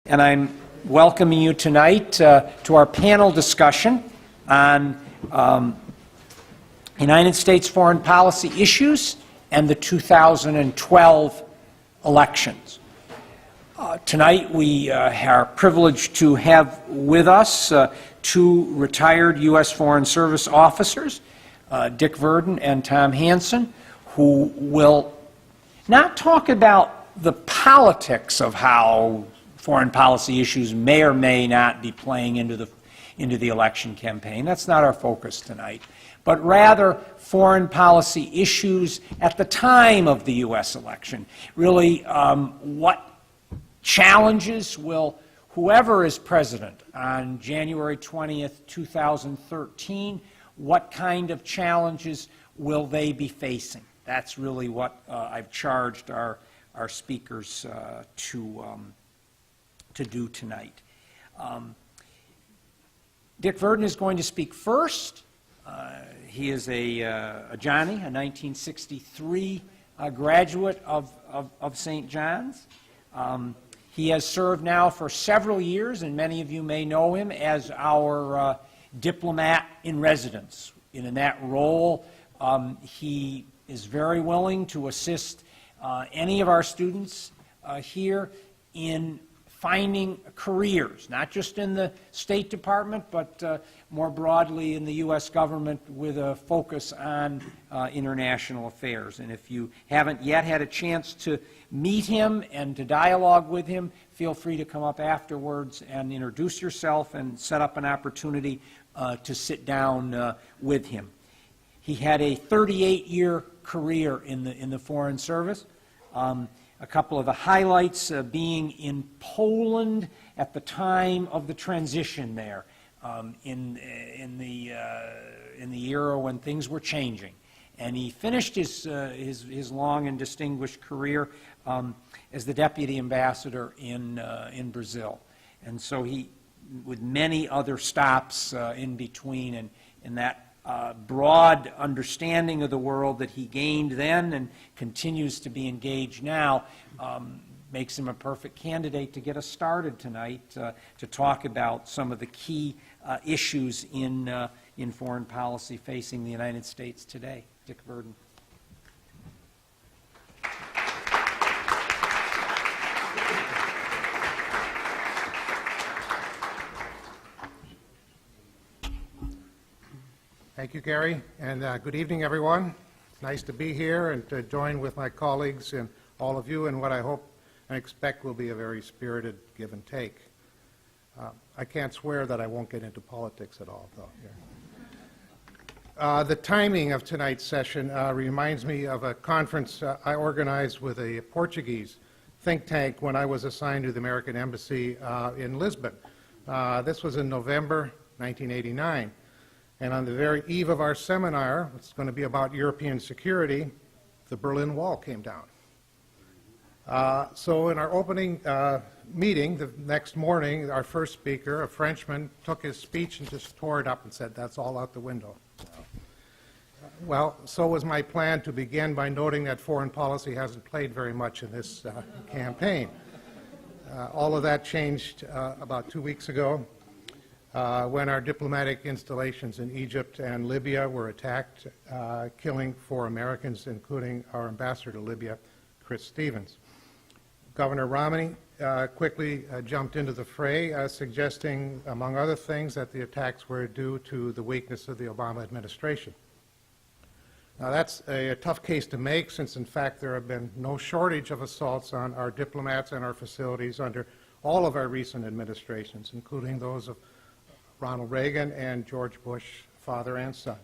And I'm welcoming you tonight to our panel discussion on United States foreign policy issues and the 2012 elections. Tonight we are privileged to have with us two retired U.S. Foreign Service officers, Dick Virden and Tom Hanson, who will not talk about the politics of how foreign policy issues may or may not be playing into the election campaign. That's not our focus tonight. But rather foreign policy issues at the time of the U.S. election. Really, what challenges will whoever is president on January 20th, 2013, what kind of challenges will they be facing? That's really what I've charged our speakers to do tonight. Dick Virden is going to speak first. He is a Johnny, a 1963 graduate of St. John's. He has served now for several years, and many of you may know him as our diplomat-in-residence. In that role, he is very willing to assist any of our students here in finding careers, not just in the State Department, but more broadly in the U.S. government with a focus on international affairs. And if you haven't yet had a chance to meet him and to dialogue with him, feel free to come up afterwards and introduce yourself and set up an opportunity to sit down with him. He had a 38-year career in the Foreign Service. A couple of the highlights being in Poland at the time of the transition there, in the era when things were changing, and he finished his long and distinguished career as the deputy ambassador in Brazil, and so he, with many other stops in between, and that broad understanding of the world that he gained then and continues to be engaged now makes him a perfect candidate to get us started tonight to talk about some of the key issues in foreign policy facing the United States today. Dick Virden. Thank you, Gary, and good evening, everyone. It's nice to be here and to join with my colleagues and all of you in what I hope and expect will be a very spirited give and take. I can't swear that I won't get into politics at all, though. The timing of tonight's session reminds me of a conference I organized with a Portuguese think tank when I was assigned to the American Embassy in Lisbon. This was in November 1989. And on the very eve of our seminar, it's going to be about European security, the Berlin Wall came down. So in our opening meeting the next morning, our first speaker, a Frenchman, took his speech and just tore it up and said, "That's all out the window." Well, so was my plan to begin by noting that foreign policy hasn't played very much in this campaign. All of that changed about 2 weeks ago. When our diplomatic installations in Egypt and Libya were attacked, killing 4 Americans, including our ambassador to Libya, Chris Stevens. Governor Romney quickly jumped into the fray, suggesting, among other things, that the attacks were due to the weakness of the Obama administration. Now, that's a tough case to make, since, in fact, there have been no shortage of assaults on our diplomats and our facilities under all of our recent administrations, including those of Ronald Reagan and George Bush, father and son.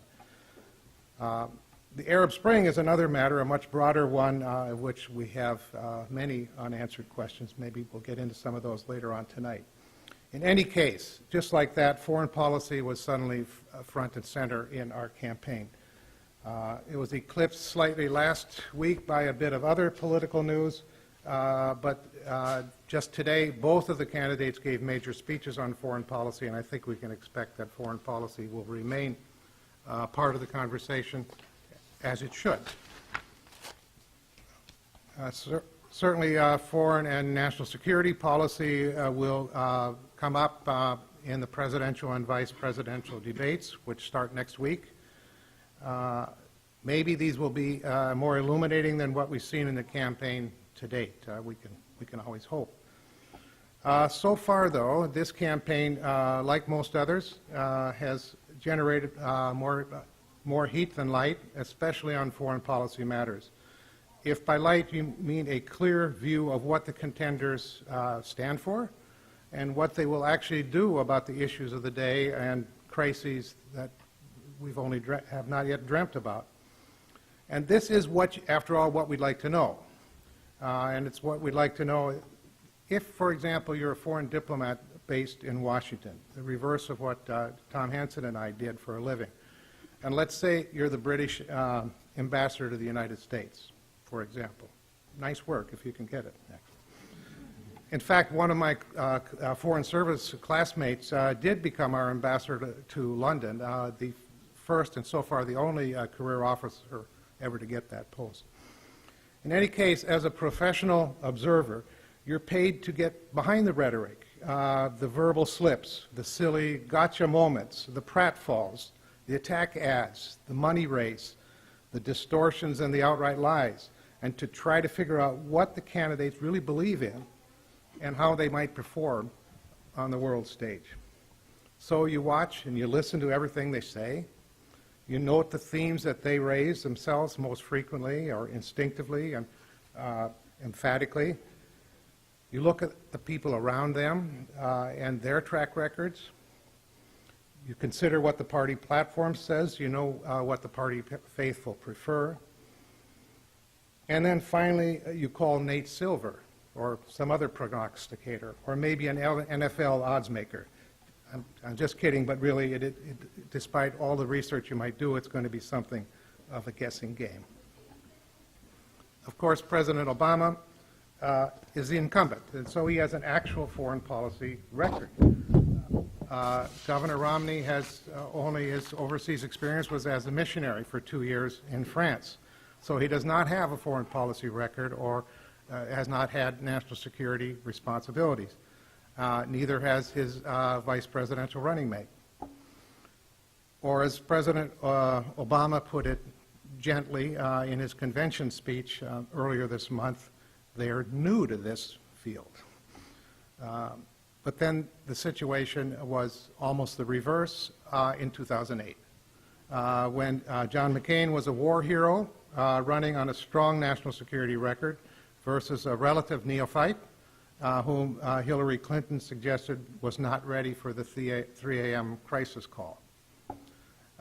The Arab Spring is another matter, a much broader one, of which we have many unanswered questions. Maybe we'll get into some of those later on tonight. In any case, just like that, foreign policy was suddenly front and center in our campaign. It was eclipsed slightly last week by a bit of other political news, but just today, both of the candidates gave major speeches on foreign policy, and I think we can expect that foreign policy will remain part of the conversation, as it should. Certainly, foreign and national security policy will come up in the presidential and vice presidential debates, which start next week. Maybe these will be more illuminating than what we've seen in the campaign to date. We can always hope. So far, though, this campaign, like most others, has generated more heat than light, especially on foreign policy matters. If by light you mean a clear view of what the contenders stand for and what they will actually do about the issues of the day and crises that we've have not yet dreamt about. And this is what, after all, what we'd like to know. And it's what we'd like to know if, for example, you're a foreign diplomat based in Washington, the reverse of what Tom Hanson and I did for a living. And let's say you're the British ambassador to the United States, for example. Nice work if you can get it. In fact, one of my Foreign Service classmates did become our ambassador to London, the first and so far the only career officer ever to get that post. In any case, as a professional observer, you're paid to get behind the rhetoric, the verbal slips, the silly gotcha moments, the pratfalls, the attack ads, the money race, the distortions and the outright lies, and to try to figure out what the candidates really believe in and how they might perform on the world stage. So you watch and you listen to everything they say. You note the themes that they raise themselves most frequently or instinctively and emphatically. You look at the people around them and their track records. You consider what the party platform says. You know what the party faithful prefer. And then finally, you call Nate Silver or some other prognosticator or maybe an NFL odds maker. I'm just kidding, but really, despite all the research you might do, it's going to be something of a guessing game. Of course, President Obama is the incumbent, and so he has an actual foreign policy record. Governor Romney has only his overseas experience was as a missionary for 2 years in France. So he does not have a foreign policy record or has not had national security responsibilities. Neither has his vice presidential running mate. Or as President Obama put it gently in his convention speech earlier this month, they are new to this field. But then the situation was almost the reverse in 2008, when John McCain was a war hero running on a strong national security record versus a relative neophyte whom Hillary Clinton suggested was not ready for the 3 a.m. crisis call.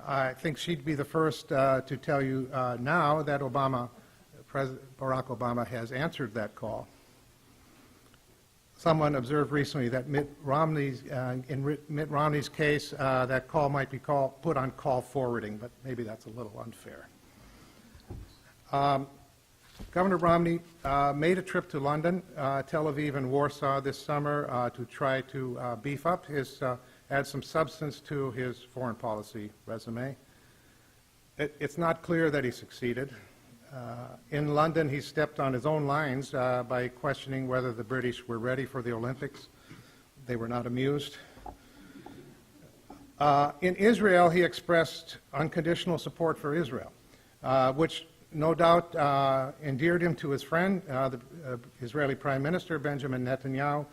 I think she'd be the first to tell you now that President Barack Obama has answered that call. Someone observed recently that in Mitt Romney's case, that call might be put on call forwarding, but maybe that's a little unfair. Governor Romney made a trip to London, Tel Aviv, and Warsaw this summer to try to beef up add some substance to his foreign policy resume. It's not clear that he succeeded. In London, he stepped on his own lines by questioning whether the British were ready for the Olympics. They were not amused. In Israel, he expressed unconditional support for Israel, which no doubt endeared him to his friend, the Israeli Prime Minister Benjamin Netanyahu,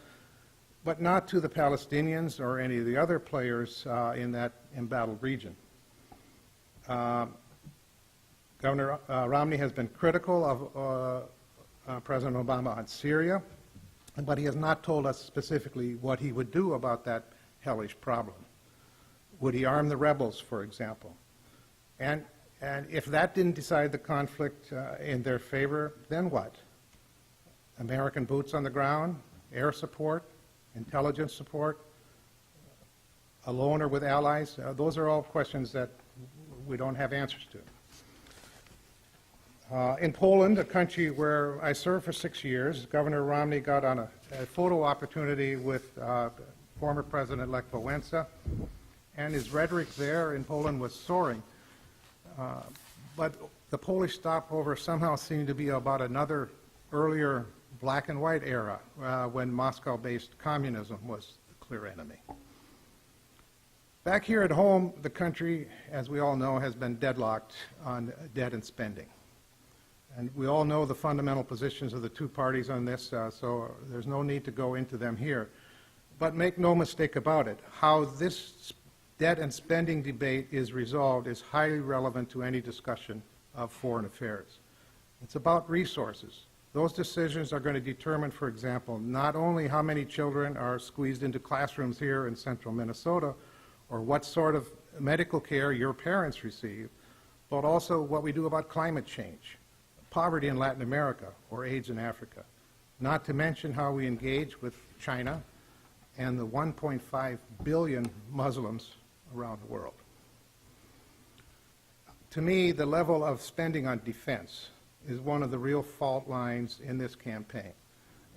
but not to the Palestinians or any of the other players in that embattled region. Governor Romney has been critical of President Obama on Syria, but he has not told us specifically what he would do about that hellish problem. Would he arm the rebels, for example? And if that didn't decide the conflict in their favor, then what? American boots on the ground, air support, intelligence support, alone or with allies? Those are all questions that we don't have answers to. In Poland, a country where I served for 6 years, Governor Romney got on a photo opportunity with former President-elect Wałęsa, and his rhetoric there in Poland was soaring. But the Polish stopover somehow seemed to be about another earlier black and white era when Moscow-based communism was the clear enemy. Back here at home, the country, as we all know, has been deadlocked on debt and spending. And we all know the fundamental positions of the two parties on this, so there's no need to go into them here. But make no mistake about it, how this debt and spending debate is resolved is highly relevant to any discussion of foreign affairs. It's about resources. Those decisions are going to determine, for example, not only how many children are squeezed into classrooms here in central Minnesota, or what sort of medical care your parents receive, but also what we do about climate change, poverty in Latin America, or AIDS in Africa, not to mention how we engage with China and the 1.5 billion Muslims around the world. To me, the level of spending on defense is one of the real fault lines in this campaign,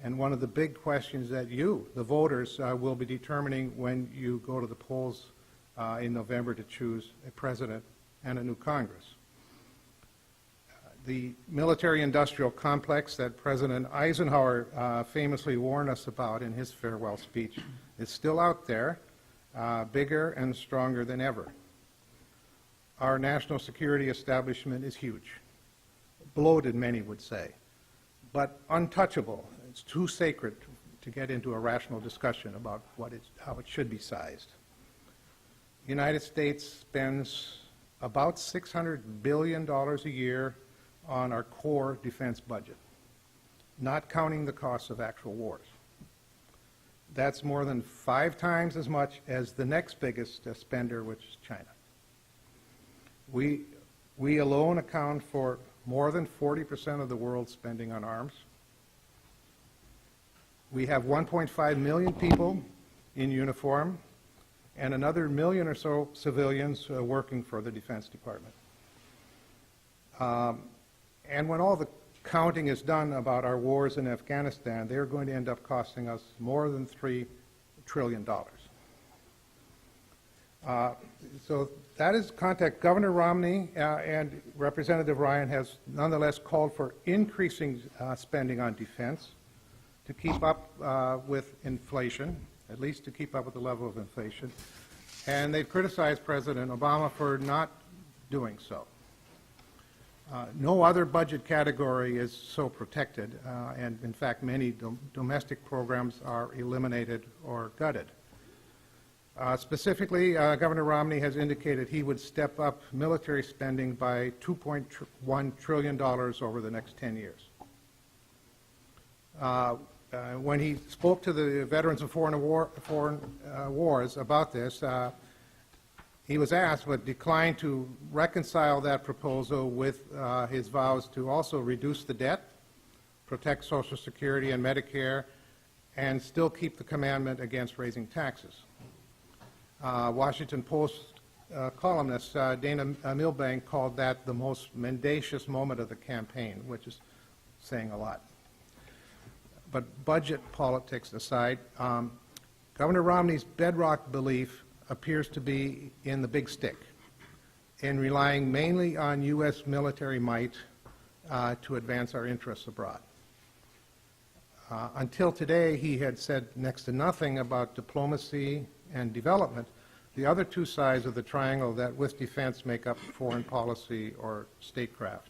and one of the big questions that you, the voters, will be determining when you go to the polls in November to choose a president and a new Congress. The military-industrial complex that President Eisenhower famously warned us about in his farewell speech is still out there, bigger and stronger than ever. Our national security establishment is huge, bloated, many would say, but untouchable. It's too sacred to get into a rational discussion about how it should be sized. The United States spends about $600 billion a year on our core defense budget, not counting the costs of actual wars. That's more than 5 times as much as the next biggest spender, which is China. We alone account for more than 40% of the world's spending on arms. We have 1.5 million people in uniform and another million or so civilians working for the Defense Department. And when all the counting is done about our wars in Afghanistan, they're going to end up costing us more than $3 trillion. So that is context. Governor Romney and Representative Ryan has nonetheless called for increasing spending on defense to keep up with inflation, at least to keep up with the level of inflation. And they've criticized President Obama for not doing so. No other budget category is so protected, and in fact many domestic programs are eliminated or gutted. Specifically, Governor Romney has indicated he would step up military spending by $2.1 trillion over the next 10 years. When he spoke to the veterans of foreign wars about this, he was asked but declined to reconcile that proposal with his vows to also reduce the debt, protect Social Security and Medicare, and still keep the commandment against raising taxes. Washington Post columnist Dana Milbank called that the most mendacious moment of the campaign, which is saying a lot. But budget politics aside, Governor Romney's bedrock belief appears to be in the big stick, in relying mainly on U.S. military might to advance our interests abroad. Until today, he had said next to nothing about diplomacy and development, the other two sides of the triangle that with defense make up foreign policy or statecraft.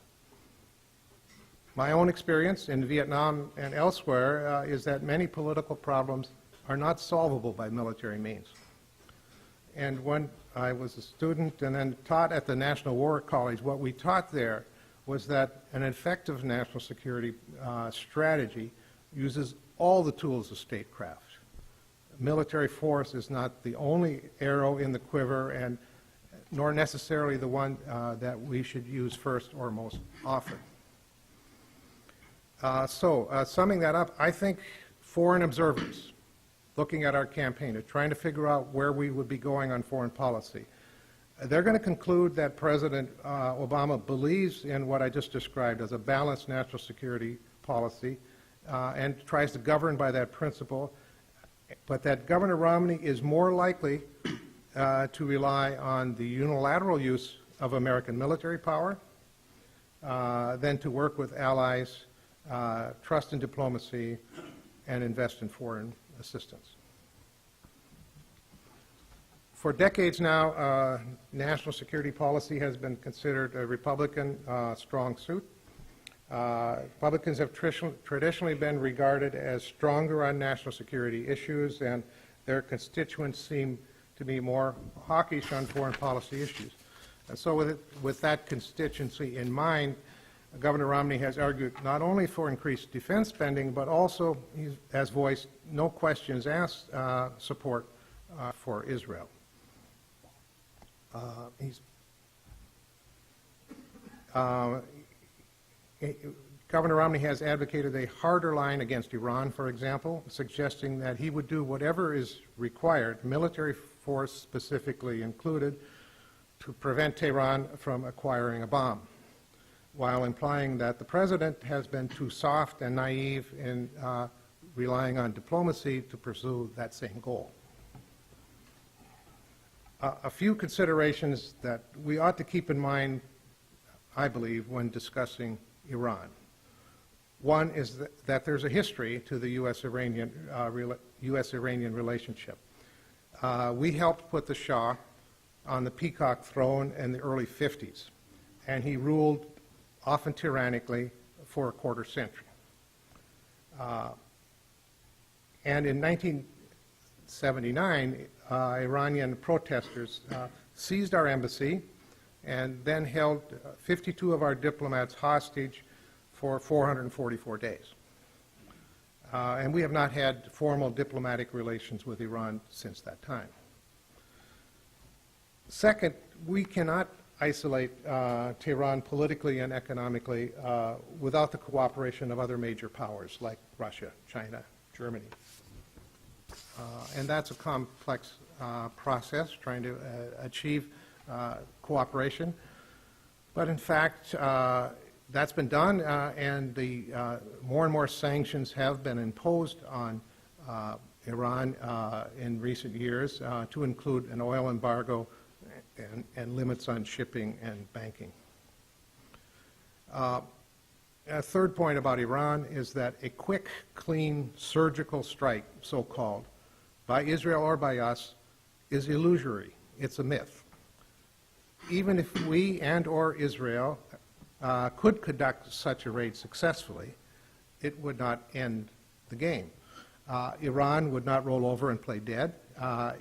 My own experience in Vietnam and elsewhere is that many political problems are not solvable by military means. And when I was a student and then taught at the National War College, what we taught there was that an effective national security strategy uses all the tools of statecraft. Military force is not the only arrow in the quiver, and nor necessarily the one that we should use first or most often. Summing that up, I think foreign observers looking at our campaign are trying to figure out where we would be going on foreign policy. They're going to conclude that President Obama believes in what I just described as a balanced national security policy and tries to govern by that principle, but that Governor Romney is more likely to rely on the unilateral use of American military power than to work with allies trust in diplomacy, and invest in foreign assistance. For decades now, national security policy has been considered a Republican strong suit. Republicans have traditionally been regarded as stronger on national security issues, and their constituents seem to be more hawkish on foreign policy issues. And so with that constituency in mind, Governor Romney has argued not only for increased defense spending, but also he has voiced no questions asked support for Israel. Governor Romney has advocated a harder line against Iran, for example, suggesting that he would do whatever is required, military force specifically included, to prevent Tehran from acquiring a bomb, while implying that the president has been too soft and naive in relying on diplomacy to pursue that same goal. A few considerations that we ought to keep in mind, I believe, when discussing Iran. One is that there's a history to the U.S.-Iranian relationship. We helped put the Shah on the peacock throne in the early 50s, and he ruled often tyrannically for a quarter century. And in 1979, Iranian protesters seized our embassy and then held 52 of our diplomats hostage for 444 days. And we have not had formal diplomatic relations with Iran since that time. Second, we cannot isolate Tehran politically and economically without the cooperation of other major powers like Russia, China, Germany. And that's a complex process, trying to achieve cooperation. But in fact, that's been done, and the more and more sanctions have been imposed on Iran in recent years, to include an oil embargo and limits on shipping and banking. A third point about Iran is that a quick, clean, surgical strike, so-called, by Israel or by us, is illusory. It's a myth. Even if we and or Israel could conduct such a raid successfully, it would not end the game. Iran would not roll over and play dead.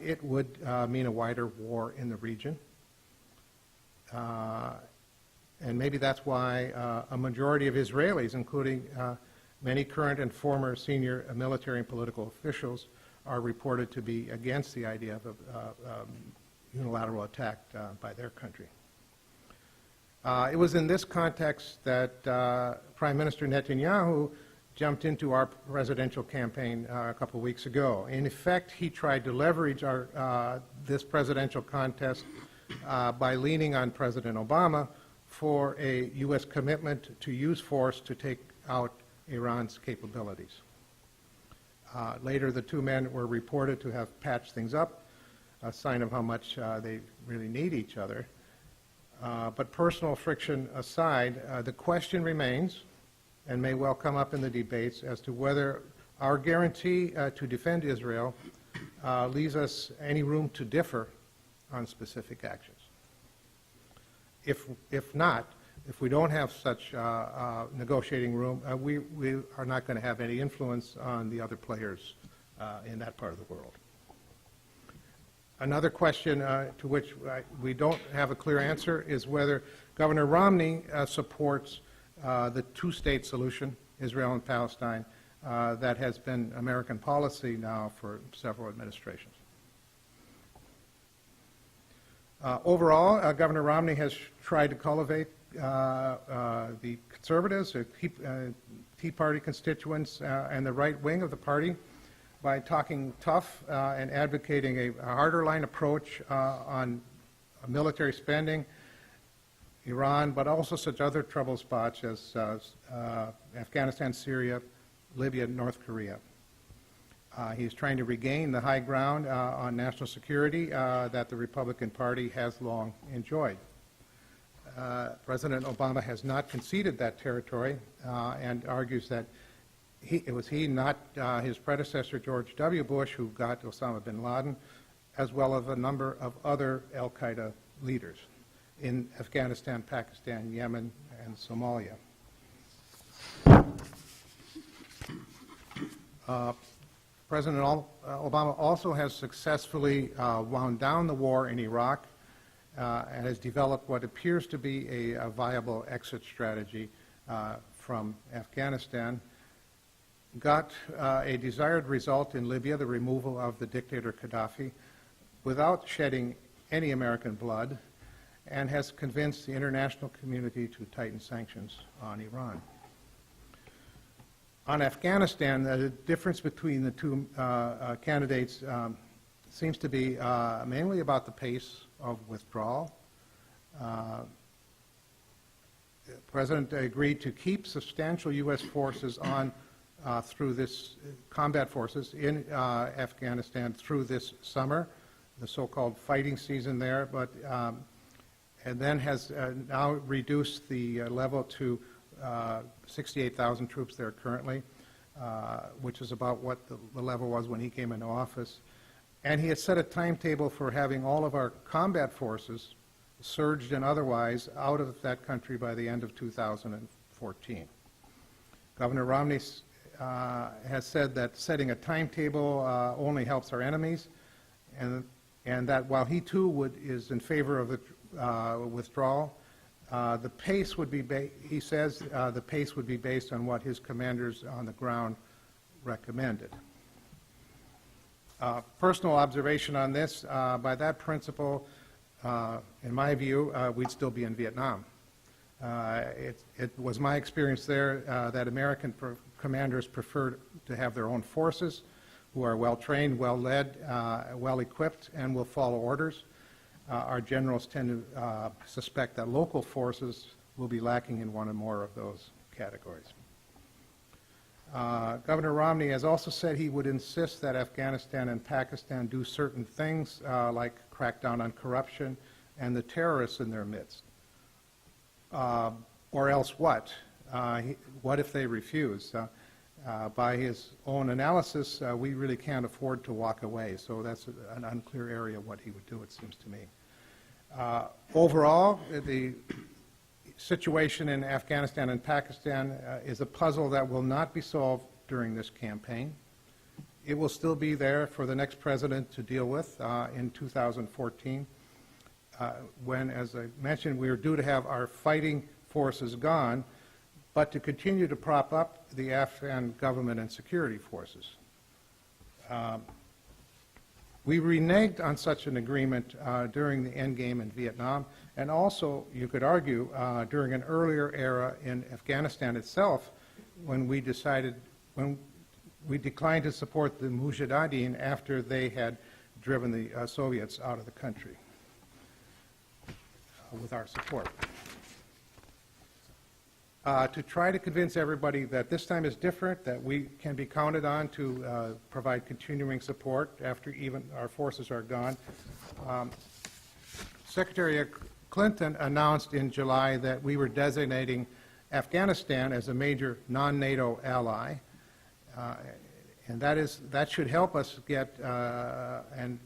It would mean a wider war in the region. And maybe that's why a majority of Israelis, including many current and former senior military and political officials, are reported to be against the idea of a unilateral attack by their country. It was in this context that Prime Minister Netanyahu jumped into our presidential campaign a couple of weeks ago. In effect, he tried to leverage this presidential contest by leaning on President Obama for a U.S. commitment to use force to take out Iran's capabilities. Later, the two men were reported to have patched things up, a sign of how much they really need each other. But personal friction aside, the question remains, and may well come up in the debates, as to whether our guarantee to defend Israel leaves us any room to differ on specific actions. If not, if we don't have such negotiating room, we are not going to have any influence on the other players in that part of the world. Another question to which we don't have a clear answer is whether Governor Romney supports the two-state solution, Israel and Palestine, that has been American policy now for several administrations. Overall, Governor Romney has tried to cultivate the conservatives, Tea Party constituents, and the right wing of the party by talking tough and advocating a harder line approach on military spending, Iran, but also such other trouble spots as Afghanistan, Syria, Libya, and North Korea. He's trying to regain the high ground on national security that the Republican Party has long enjoyed. President Obama has not conceded that territory and argues that it was he, not his predecessor, George W. Bush, who got Osama bin Laden, as well as a number of other al-Qaeda leaders in Afghanistan, Pakistan, Yemen, and Somalia. President Obama also has successfully wound down the war in Iraq and has developed what appears to be a viable exit strategy from Afghanistan, got a desired result in Libya, the removal of the dictator Gaddafi, without shedding any American blood, and has convinced the international community to tighten sanctions on Iran. On Afghanistan, the difference between the two candidates seems to be mainly about the pace of withdrawal. The President agreed to keep substantial U.S. forces on through this combat forces in Afghanistan through this summer, the so-called fighting season there, but and then has now reduced the level to 68,000 troops there currently, which is about what the level was when he came into office. And he has set a timetable for having all of our combat forces, surged and otherwise, out of that country by the end of 2014. Governor Romney has said that setting a timetable only helps our enemies, and that while he too is in favor of the withdrawal, the pace would be, he says, the pace would be based on what his commanders on the ground recommended. Personal observation on this, by that principle, in my view, we'd still be in Vietnam. It was my experience there that American commanders prefer to have their own forces who are well-trained, well-led, well-equipped, and will follow orders. Our generals tend to suspect that local forces will be lacking in one or more of those categories. Governor Romney has also said he would insist that Afghanistan and Pakistan do certain things like crack down on corruption and the terrorists in their midst. Or else what? What if they refuse? By his own analysis, we really can't afford to walk away, so that's an unclear area of what he would do, it seems to me. Overall, the situation in Afghanistan and Pakistan is a puzzle that will not be solved during this campaign. It will still be there for the next president to deal with in 2014, when, as I mentioned, we are due to have our fighting forces gone, but to continue to prop up the Afghan government and security forces. We reneged on such an agreement during the endgame in Vietnam, and also, you could argue, during an earlier era in Afghanistan itself, when we declined to support the Mujahideen after they had driven the Soviets out of the country with our support. To try to convince everybody that this time is different, that we can be counted on to provide continuing support after even our forces are gone. Secretary Clinton announced in July that we were designating Afghanistan as a major non-NATO ally, and that should help us get and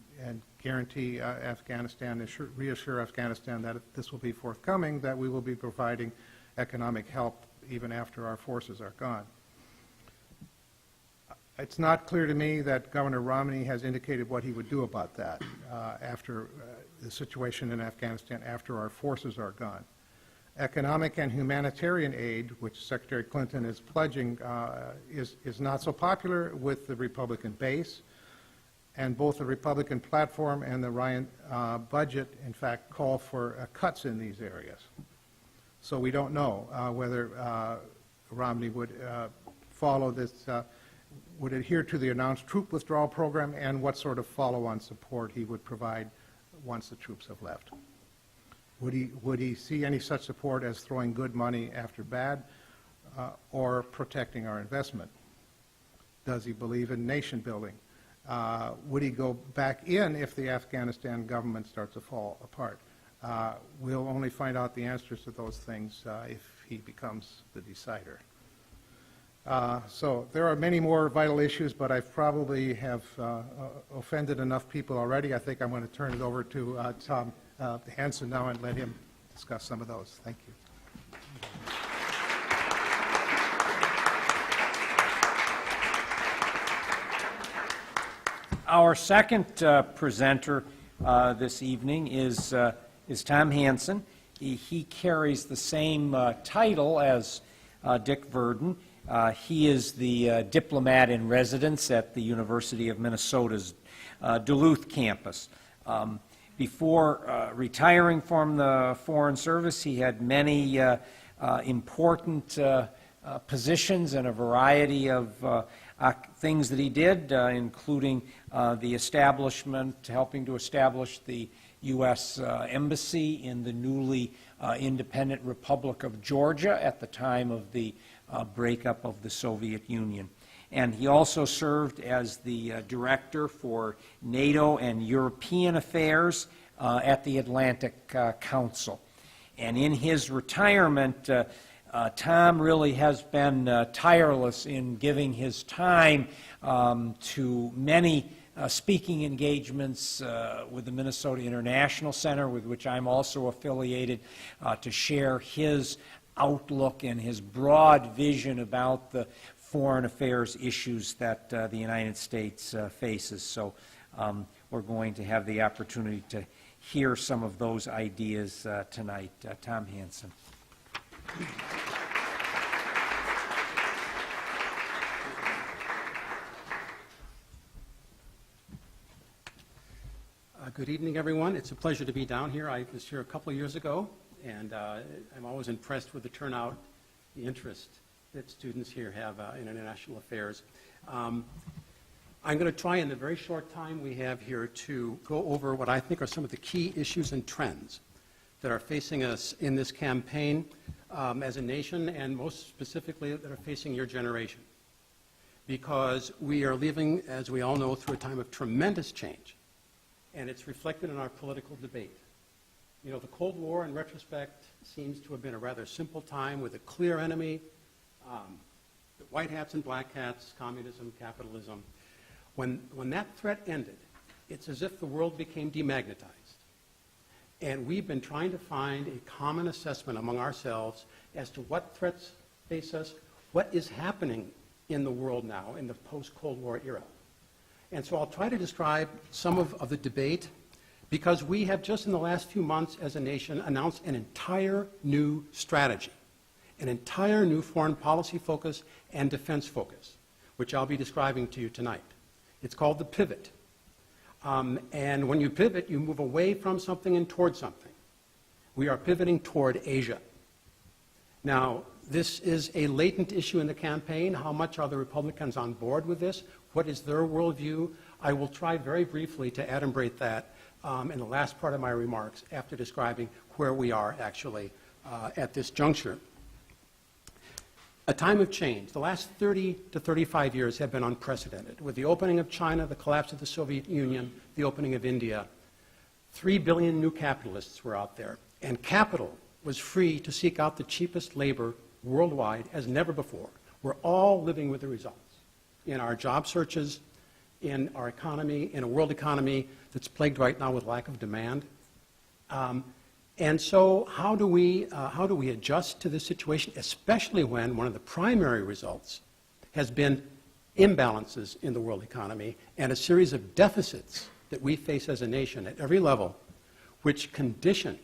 guarantee Afghanistan, reassure Afghanistan that if this will be forthcoming, that we will be providing economic help even after our forces are gone. It's not clear to me that Governor Romney has indicated what he would do about that after the situation in Afghanistan after our forces are gone. Economic and humanitarian aid, which Secretary Clinton is pledging, is not so popular with the Republican base, and both the Republican platform and the Ryan budget, in fact, call for cuts in these areas. So we don't know whether Romney would follow this, would adhere to the announced troop withdrawal program, and what sort of follow-on support he would provide once the troops have left. Would he see any such support as throwing good money after bad or protecting our investment? Does he believe in nation building? Would he go back in if the Afghanistan government starts to fall apart? We'll only find out the answers to those things if he becomes the decider. So there are many more vital issues, but I probably have offended enough people already. I think I'm going to turn it over to Tom Hanson now and let him discuss some of those. Thank you. Our second presenter this evening is Tom Hanson. He carries the same title as Dick Virden. He is the diplomat-in-residence at the University of Minnesota's Duluth campus. Before retiring from the Foreign Service, he had many important positions and a variety of things that he did, including the establishment, helping to establish the U.S. Embassy in the newly independent Republic of Georgia at the time of the breakup of the Soviet Union. And he also served as the director for NATO and European affairs at the Atlantic Council. And in his retirement, Tom really has been tireless in giving his time to many speaking engagements with the Minnesota International Center, with which I'm also affiliated, to share his outlook and his broad vision about the foreign affairs issues that the United States faces. So we're going to have the opportunity to hear some of those ideas tonight. Tom Hanson. Good evening, everyone. It's a pleasure to be down here. I was here a couple of years ago, and I'm always impressed with the turnout, the interest that students here have in international affairs. I'm going to try in the very short time we have here to go over what I think are some of the key issues and trends that are facing us in this campaign as a nation, and most specifically that are facing your generation. Because we are living, as we all know, through a time of tremendous change, and it's reflected in our political debate. You know, the Cold War, in retrospect, seems to have been a rather simple time with a clear enemy, the white hats and black hats, communism, capitalism. When that threat ended, it's as if the world became demagnetized. And we've been trying to find a common assessment among ourselves as to what threats face us, what is happening in the world now in the post-Cold War era. And so I'll try to describe some of the debate, because we have just in the last few months as a nation announced an entire new strategy, an entire new foreign policy focus and defense focus, which I'll be describing to you tonight. It's called the pivot. And when you pivot, you move away from something and toward something. We are pivoting toward Asia. Now, this is a latent issue in the campaign. How much are the Republicans on board with this? What is their worldview? I will try very briefly to adumbrate that in the last part of my remarks after describing where we are actually at this juncture. A time of change. The last 30 to 35 years have been unprecedented. With the opening of China, the collapse of the Soviet Union, the opening of India, 3 billion new capitalists were out there. And capital was free to seek out the cheapest labor worldwide as never before. We're all living with the results in our job searches, in our economy, in a world economy that's plagued right now with lack of demand. And so how do we adjust to this situation, especially when one of the primary results has been imbalances in the world economy and a series of deficits that we face as a nation at every level, which condition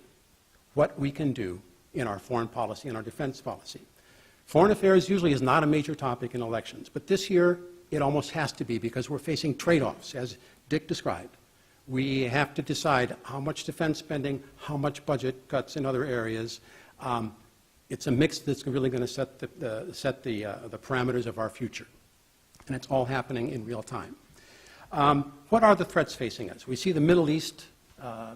what we can do in our foreign policy and our defense policy. Foreign affairs usually is not a major topic in elections, but this year it almost has to be, because we're facing trade-offs, as Dick described. We have to decide how much defense spending, how much budget cuts in other areas. It's a mix that's really going to set the parameters of our future. And it's all happening in real time. What are the threats facing us? We see the Middle East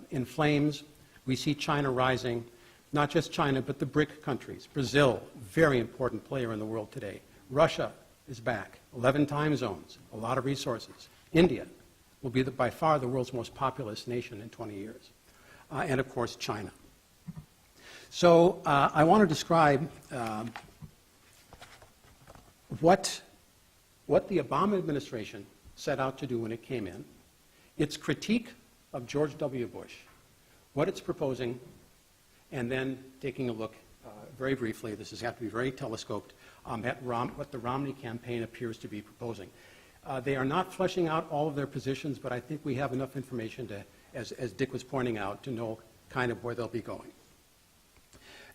in flames. We see China rising. Not just China, but the BRIC countries. Brazil, very important player in the world today. Russia is back. 11 time zones, a lot of resources. India will be by far the world's most populous nation in 20 years. and of course China. So I want to describe what the Obama administration set out to do when it came in, its critique of George W. Bush, what it's proposing, and then taking a look very briefly, this has got to be very telescoped, at what the Romney campaign appears to be proposing. They are not fleshing out all of their positions, but I think we have enough information to, as Dick was pointing out, to know kind of where they'll be going.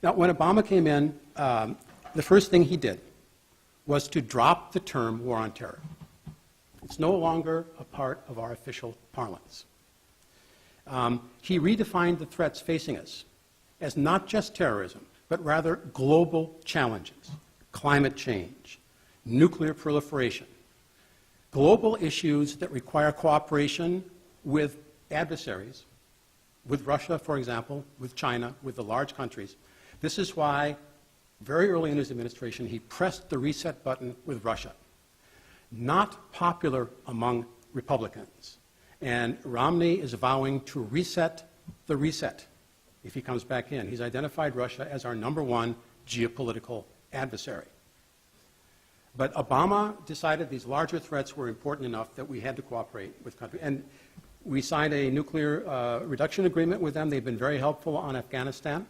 Now, when Obama came in, the first thing he did was to drop the term war on terror. It's no longer a part of our official parlance. He redefined the threats facing us as not just terrorism, but rather global challenges, climate change, nuclear proliferation, global issues that require cooperation with adversaries, with Russia, for example, with China, with the large countries. This is why, very early in his administration, he pressed the reset button with Russia. Not popular among Republicans. And Romney is vowing to reset the reset if he comes back in. He's identified Russia as our #1 geopolitical adversary. But Obama decided these larger threats were important enough that we had to cooperate with countries. And we signed a nuclear reduction agreement with them. They've been very helpful on Afghanistan.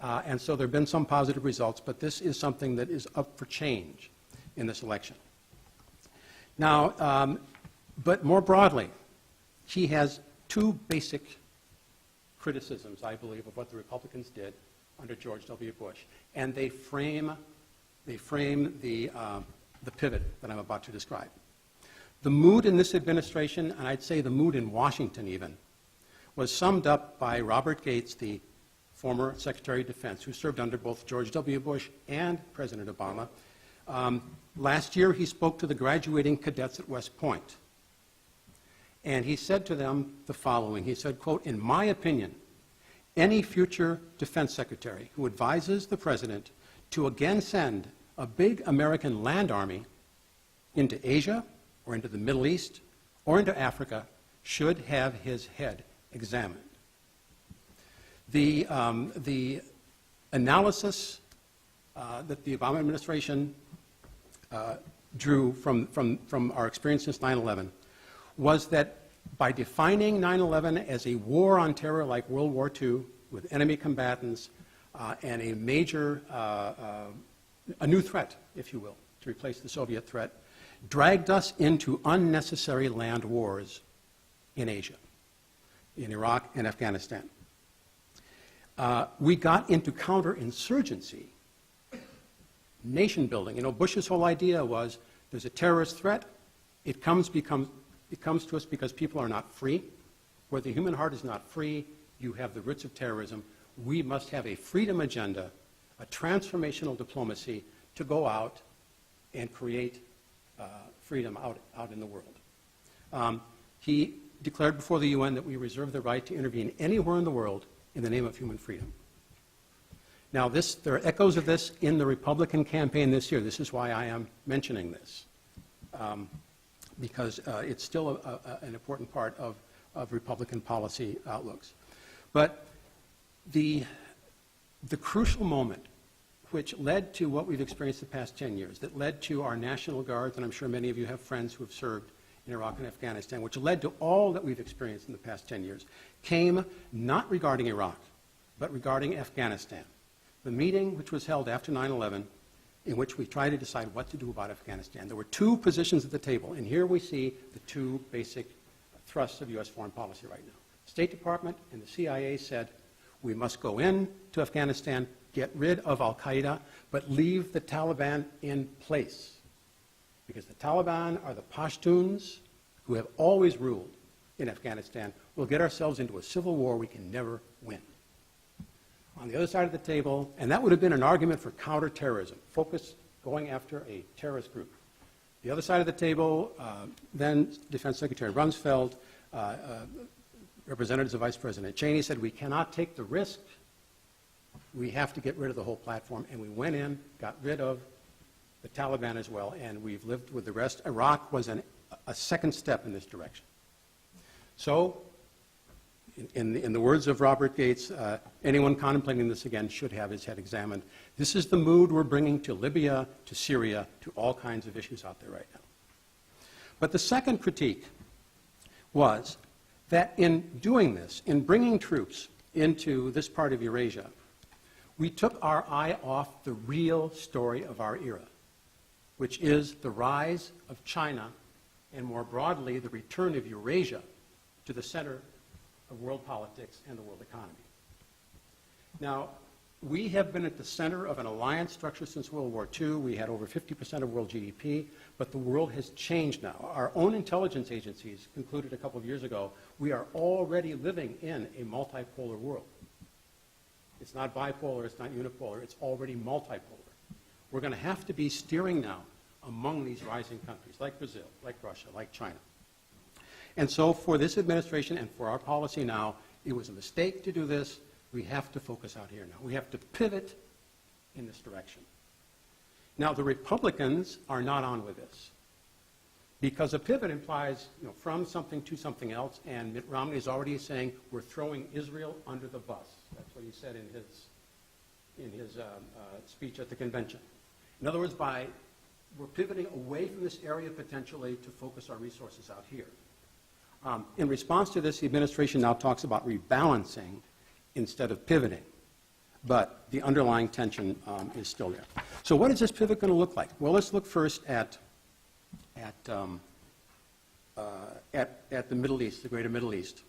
And so there have been some positive results, but this is something that is up for change in this election. Now, but more broadly, he has two basic criticisms, I believe, of what the Republicans did under George W. Bush. And they frame the pivot that I'm about to describe. The mood in this administration, and I'd say the mood in Washington even, was summed up by Robert Gates, the former Secretary of Defense, who served under both George W. Bush and President Obama. Last year, he spoke to the graduating cadets at West Point. And he said to them the following. He said, quote, "In my opinion, any future defense secretary who advises the president to again send a big American land army into Asia or into the Middle East or into Africa should have his head examined." The analysis that the Obama administration drew from our experience since 9/11 was that by defining 9/11 as a war on terror like World War II with enemy combatants and a major, a new threat, if you will, to replace the Soviet threat, dragged us into unnecessary land wars in Asia, in Iraq and Afghanistan. We got into counterinsurgency, nation building. You know, Bush's whole idea was there's a terrorist threat. It comes to us because people are not free. Where the human heart is not free, you have the roots of terrorism. We must have a freedom agenda, a transformational diplomacy to go out and create freedom out in the world. He declared before the UN that we reserve the right to intervene anywhere in the world in the name of human freedom. Now, there are echoes of this in the Republican campaign this year. This is why I am mentioning this, because it's still an important part of Republican policy outlooks. But the crucial moment which led to what we've experienced the past 10 years, that led to our National Guards, and I'm sure many of you have friends who have served in Iraq and Afghanistan, which led to all that we've experienced in the past 10 years, came not regarding Iraq, but regarding Afghanistan. The meeting which was held after 9/11, in which we tried to decide what to do about Afghanistan. There were two positions at the table, and here we see the two basic thrusts of U.S. foreign policy right now. State Department and the CIA said, we must go into Afghanistan, get rid of al-Qaeda, but leave the Taliban in place. Because the Taliban are the Pashtuns who have always ruled in Afghanistan. We'll get ourselves into a civil war we can never win. On the other side of the table, and that would have been an argument for counterterrorism, focus going after a terrorist group. The other side of the table, then Defense Secretary Rumsfeld, representatives of Vice President Cheney said, we cannot take the risk. We have to get rid of the whole platform. And we went in, got rid of the Taliban as well, and we've lived with the rest. Iraq was a second step in this direction. So In the words of Robert Gates, anyone contemplating this again should have his head examined. This is the mood we're bringing to Libya, to Syria, to all kinds of issues out there right now. But the second critique was that in doing this, in bringing troops into this part of Eurasia, we took our eye off the real story of our era, which is the rise of China and more broadly the return of Eurasia to the center of world politics and the world economy. Now, we have been at the center of an alliance structure since World War II. We had over 50% of world GDP, but the world has changed now. Our own intelligence agencies concluded a couple of years ago, we are already living in a multipolar world. It's not bipolar, it's not unipolar, it's already multipolar. We're going to have to be steering now among these rising countries, like Brazil, like Russia, like China. And so for this administration and for our policy now, it was a mistake to do this. We have to focus out here now. We have to pivot in this direction. Now, the Republicans are not on with this, because a pivot implies, from something to something else, and Mitt Romney is already saying we're throwing Israel under the bus. That's what he said in his speech at the convention. In other words, we're pivoting away from this area potentially to focus our resources out here. In response to this, the administration now talks about rebalancing instead of pivoting. But the underlying tension is still there. So what is this pivot going to look like? Well, let's look first at the Middle East, the greater Middle East.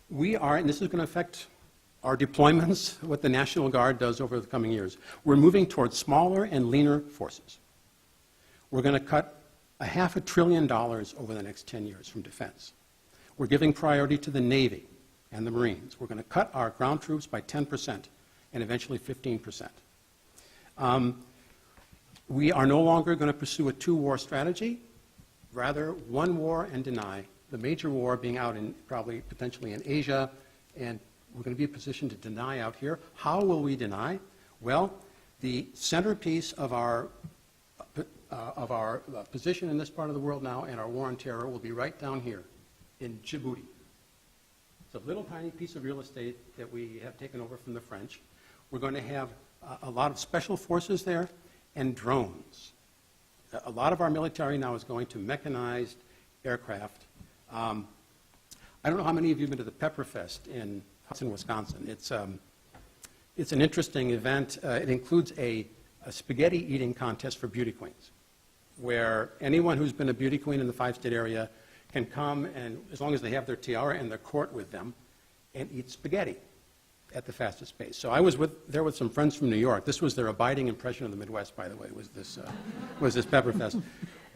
We are, and this is going to affect our deployments, what the National Guard does over the coming years. We're moving towards smaller and leaner forces. We're going to cut $500 billion over the next 10 years from defense. We're giving priority to the Navy and the Marines. We're going to cut our ground troops by 10% and eventually 15%. We are no longer going to pursue a two-war strategy, rather one war and deny, the major war being out in probably potentially in Asia, and we're going to be in a position to deny out here. How will we deny? Well, the centerpiece of our position in this part of the world now and our war on terror will be right down here in Djibouti. It's a little tiny piece of real estate that we have taken over from the French. We're going to have a lot of special forces there and drones. A lot of our military now is going to mechanized aircraft. I don't know how many of you have been to the Pepperfest in Hudson, Wisconsin. It's an interesting event. It includes a spaghetti eating contest for beauty queens, where anyone who's been a beauty queen in the five-state area can come and, as long as they have their tiara and their court with them, and eat spaghetti at the fastest pace. So I was there with some friends from New York. This was their abiding impression of the Midwest, by the way, was this Pepperfest.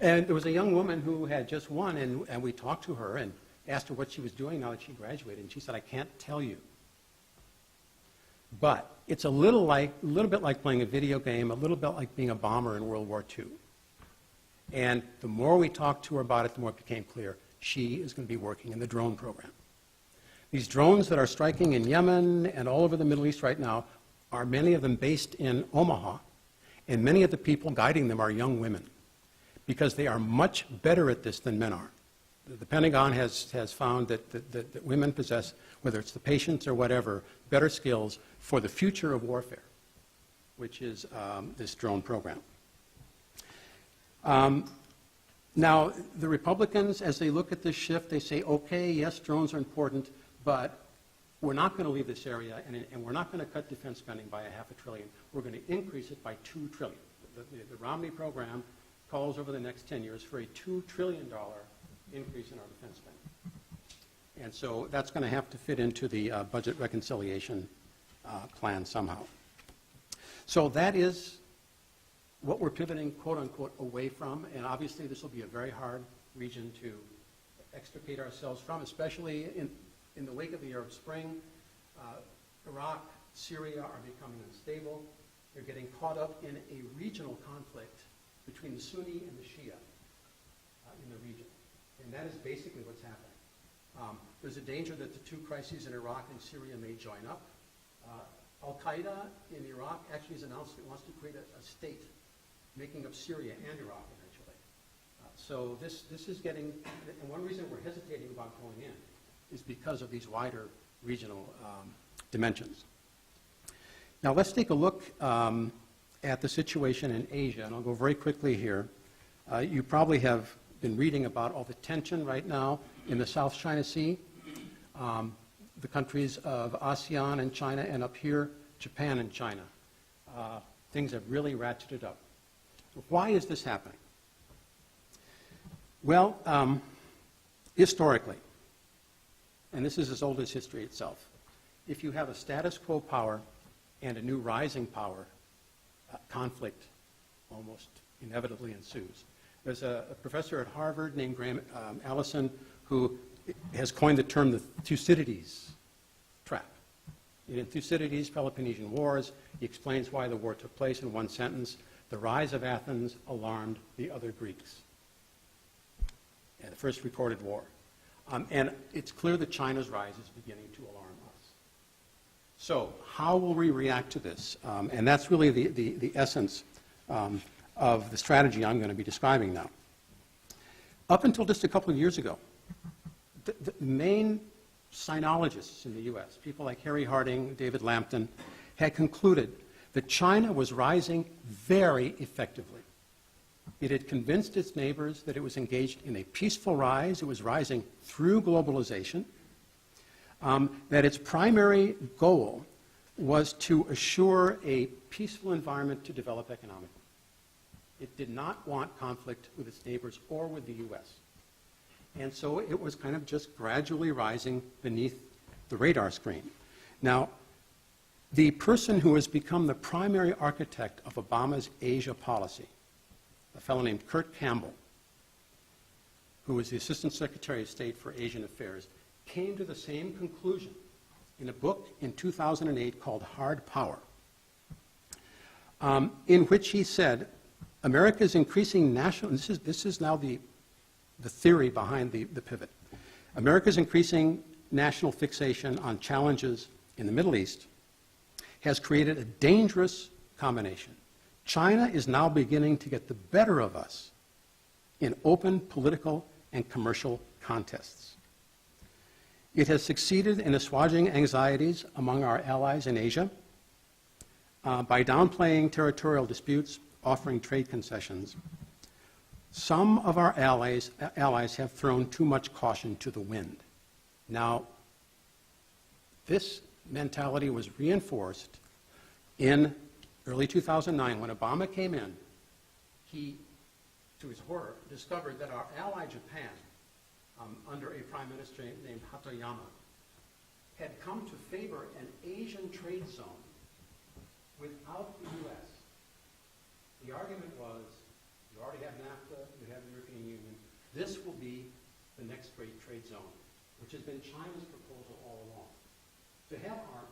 And there was a young woman who had just won, and we talked to her and asked her what she was doing now that she graduated, and she said, "I can't tell you." But it's a little bit like playing a video game, a little bit like being a bomber in World War II. And the more we talked to her about it, the more it became clear she is going to be working in the drone program. These drones that are striking in Yemen and all over the Middle East right now are many of them based in Omaha, and many of the people guiding them are young women, because they are much better at this than men are. The Pentagon has found that women possess, whether it's the patience or whatever, better skills for the future of warfare, which is this drone program. Now, the Republicans, as they look at this shift, they say, okay, yes, drones are important, but we're not going to leave this area, and we're not going to cut defense spending by $500 billion. We're going to increase it by $2 trillion. The Romney program calls over the next 10 years for a $2 trillion increase in our defense spending. And so that's going to have to fit into the budget reconciliation plan somehow. So that is what we're pivoting, quote unquote, away from, and obviously this will be a very hard region to extricate ourselves from, especially in the wake of the Arab Spring. Iraq, Syria are becoming unstable. They're getting caught up in a regional conflict between the Sunni and the Shia in the region. And that is basically what's happening. There's a danger that the two crises in Iraq and Syria may join up. Al-Qaeda in Iraq actually has announced it wants to create a state making up Syria and Iraq eventually. So this is getting, and one reason we're hesitating about going in is because of these wider regional dimensions. Now let's take a look at the situation in Asia, and I'll go very quickly here. You probably have been reading about all the tension right now in the South China Sea, the countries of ASEAN and China, and up here, Japan and China. Things have really ratcheted up. So why is this happening? Well, historically, and this is as old as history itself, if you have a status quo power and a new rising power, conflict almost inevitably ensues. There's a professor at Harvard named Graham Allison who has coined the term the Thucydides trap. In Thucydides' Peloponnesian Wars, he explains why the war took place in one sentence: the rise of Athens alarmed the other Greeks. And the first recorded war. And it's clear that China's rise is beginning to alarm us. So how will we react to this? And that's really the essence of the strategy I'm going to be describing now. Up until just a couple of years ago, the main sinologists in the U.S., people like Harry Harding, David Lampton, had concluded that China was rising very effectively. It had convinced its neighbors that it was engaged in a peaceful rise. It was rising through globalization. That its primary goal was to assure a peaceful environment to develop economically. It did not want conflict with its neighbors or with the U.S. And so it was kind of just gradually rising beneath the radar screen. Now, the person who has become the primary architect of Obama's Asia policy, a fellow named Kurt Campbell, who was the Assistant Secretary of State for Asian Affairs, came to the same conclusion in a book in 2008 called Hard Power, in which he said, America's increasing national, this is now the theory behind the pivot. America's increasing national fixation on challenges in the Middle East has created a dangerous combination. China is now beginning to get the better of us in open political and commercial contests. It has succeeded in assuaging anxieties among our allies in Asia by downplaying territorial disputes, offering trade concessions. Some of our allies have thrown too much caution to the wind. Now, this mentality was reinforced in early 2009 when Obama came in. He, to his horror, discovered that our ally Japan, under a prime minister named Hatoyama, had come to favor an Asian trade zone without the U.S. The argument was, you already have NAFTA, you have the European Union, this will be the next great trade zone, which has been China's proposal all along. To have our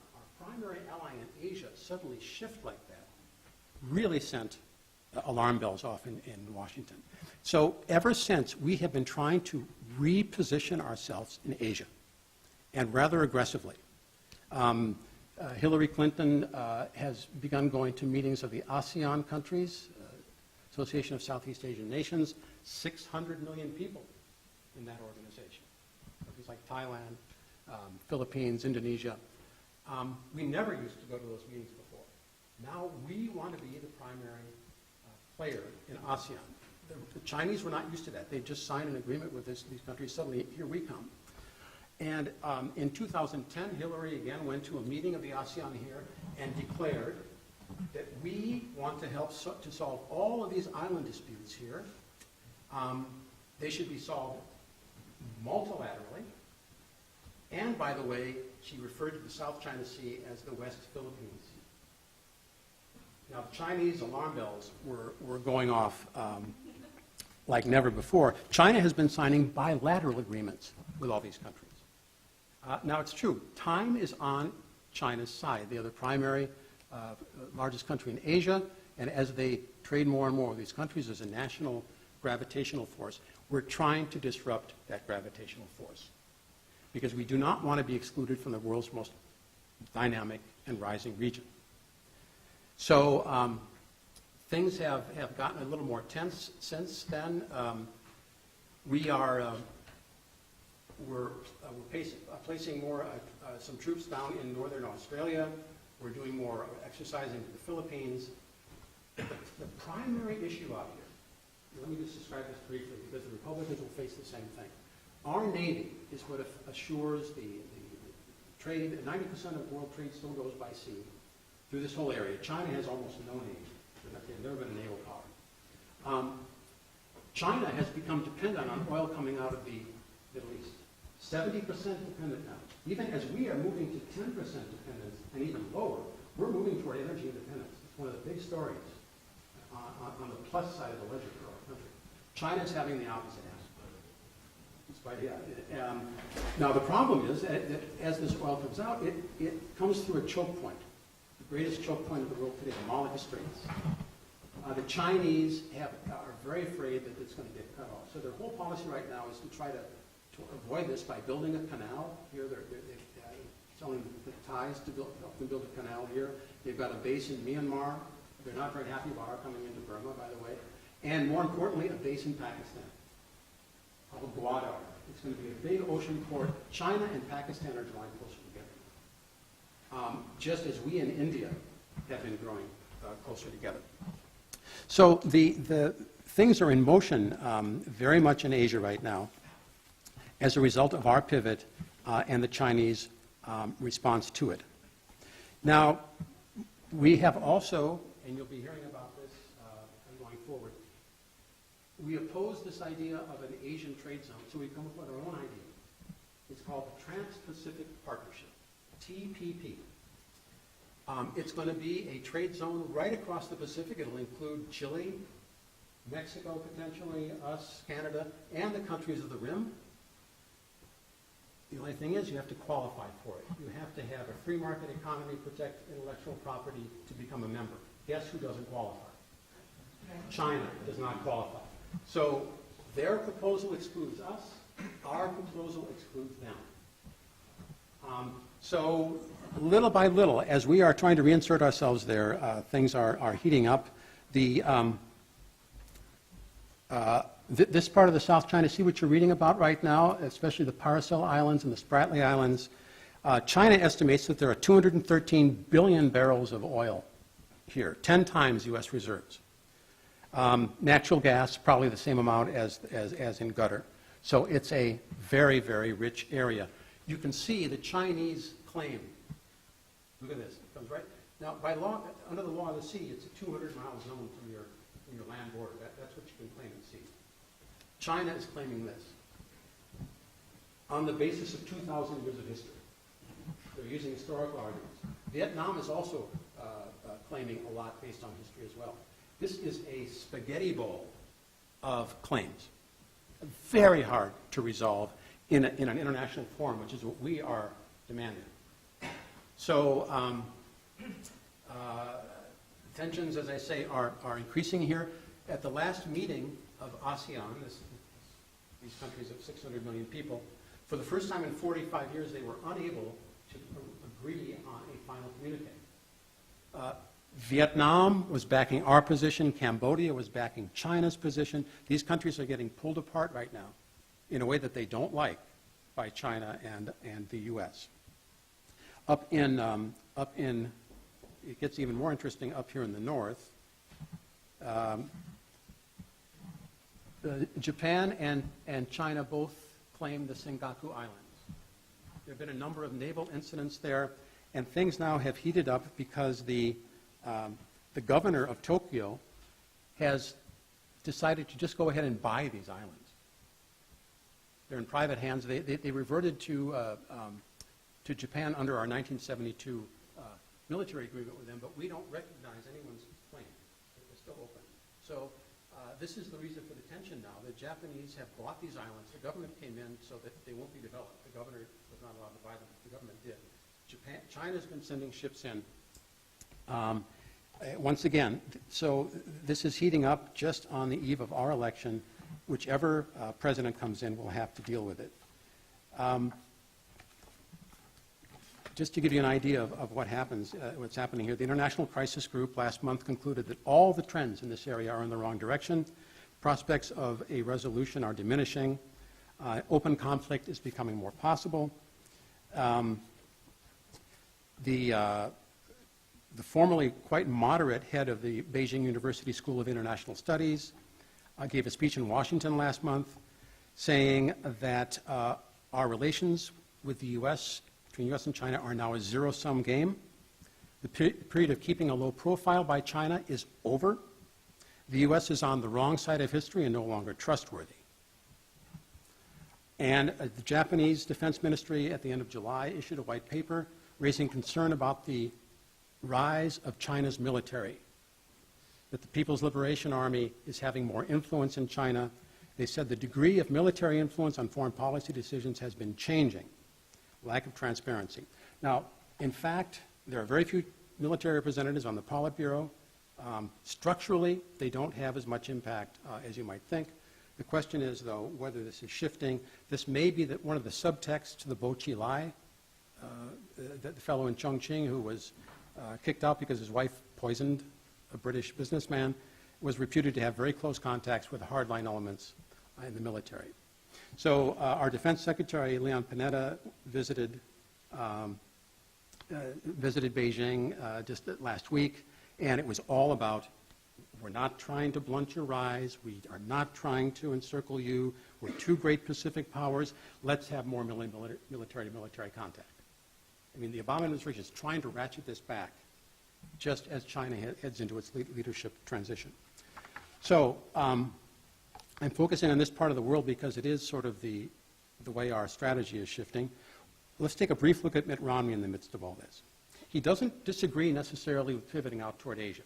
primary ally in Asia suddenly shift like that really sent alarm bells off in Washington. So ever since, we have been trying to reposition ourselves in Asia, and rather aggressively. Hillary Clinton has begun going to meetings of the ASEAN countries, Association of Southeast Asian Nations, 600 million people in that organization. Countries like Thailand, Philippines, Indonesia. We never used to go to those meetings before. Now we want to be the primary player in ASEAN. The Chinese were not used to that. They just signed an agreement with these countries. Suddenly, here we come. And in 2010, Hillary again went to a meeting of the ASEAN here and declared that we want to help to solve all of these island disputes here. They should be solved multilaterally. And by the way, she referred to the South China Sea as the West Philippines. Now, the Chinese alarm bells were going off like never before. China has been signing bilateral agreements with all these countries. Now, it's true. Time is on China's side. They are the primary, largest country in Asia, and as they trade more and more with these countries, there's a national gravitational force. We're trying to disrupt that gravitational force because we do not want to be excluded from the world's most dynamic and rising region. So things have gotten a little more tense since then. We are placing more, some troops down in northern Australia. We're doing more exercising in the Philippines. The primary issue out here, let me just describe this briefly, because the Republicans will face the same thing. Our Navy is what assures the trade. 90% of world trade still goes by sea through this whole area. China has almost no Navy. They've never been a naval power. China has become dependent on oil coming out of the Middle East. 70% dependent now. Even as we are moving to 10% dependence and even lower, we're moving toward energy independence. It's one of the big stories on the plus side of the ledger for our country. China's having the opposite aspect. Now the problem is that as this oil comes out, it comes through a choke point. The greatest choke point of the world today, the Malacca Straits. The Chinese are very afraid that it's going to get cut off. So their whole policy right now is to try to avoid this by building a canal. Here they're selling the ties to build a canal here. They've got a base in Myanmar. They're not very happy about our coming into Burma, by the way. And more importantly, a base in Pakistan called Gwadar. It's going to be a big ocean port. China and Pakistan are drawing closer together, just as we in India have been growing closer together. So the things are in motion very much in Asia right now as a result of our pivot and the Chinese response to it. Now, we have also, and you'll be hearing about this going forward, we oppose this idea of an Asian trade zone, so we come up with our own idea. It's called the Trans-Pacific Partnership, TPP. It's going to be a trade zone right across the Pacific. It'll include Chile, Mexico potentially, us, Canada, and the countries of the Rim. The only thing is you have to qualify for it. You have to have a free market economy, protect intellectual property to become a member. Guess who doesn't qualify? China does not qualify. So their proposal excludes us. Our proposal excludes them. So little by little, as we are trying to reinsert ourselves there, things are heating up. This part of the South China Sea, which you're reading about right now, especially the Paracel Islands and the Spratly Islands, China estimates that there are 213 billion barrels of oil here, 10 times U.S. reserves. Natural gas, probably the same amount as in Qatar. So it's a very, very rich area. You can see the Chinese claim. Look at this. It comes right now by law, under the law of the sea, it's a 200-mile zone from your land border. That's what you can claim at sea. China is claiming this on the basis of 2,000 years of history. They're using historical arguments. Vietnam is also claiming a lot based on history as well. This is a spaghetti bowl of claims. Very hard to resolve in an international forum, which is what we are demanding. So tensions, as I say, are increasing here. At the last meeting of ASEAN, these countries of 600 million people, for the first time in 45 years, they were unable to agree on a final communique. Vietnam was backing our position. Cambodia was backing China's position. These countries are getting pulled apart right now in a way that they don't like by China and the U.S. Up in, it gets even more interesting up here in the north. Japan and China both claim the Senkaku Islands. There have been a number of naval incidents there, and things now have heated up because the governor of Tokyo has decided to just go ahead and buy these islands. They're in private hands. They reverted to Japan under our 1972 military agreement with them, but we don't recognize anyone's claim. They're still open. So this is the reason for the tension now. The Japanese have bought these islands. The government came in so that they won't be developed. The governor was not allowed to buy them. The government did. China's been sending ships in. Once again, so this is heating up just on the eve of our election. Whichever president comes in will have to deal with it. Just to give you an idea of what happens, what's happening here, the International Crisis Group last month concluded that all the trends in this area are in the wrong direction. Prospects of a resolution are diminishing. Open conflict is becoming more possible. The formerly quite moderate head of the Beijing University School of International Studies gave a speech in Washington last month saying that our relations with the U.S., between U.S. and China, are now a zero-sum game. The period of keeping a low profile by China is over. The U.S. is on the wrong side of history and no longer trustworthy. And the Japanese Defense Ministry at the end of July issued a white paper raising concern about the rise of China's military, that the People's Liberation Army is having more influence in China. They said the degree of military influence on foreign policy decisions has been changing, lack of transparency. Now, in fact, there are very few military representatives on the Politburo. Structurally, they don't have as much impact as you might think. The question is, though, whether this is shifting. This may be one of the subtexts to the Bo Chi Lai, the fellow in Chongqing who was kicked out because his wife poisoned a British businessman, was reputed to have very close contacts with hardline elements in the military. So our Defense Secretary, Leon Panetta, visited Beijing just last week, and it was all about, we're not trying to blunt your rise, we are not trying to encircle you, we're two great Pacific powers, let's have more military-to-military contact. I mean, the Obama administration is trying to ratchet this back just as China heads into its leadership transition. So I'm focusing on this part of the world because it is sort of the way our strategy is shifting. Let's take a brief look at Mitt Romney in the midst of all this. He doesn't disagree necessarily with pivoting out toward Asia.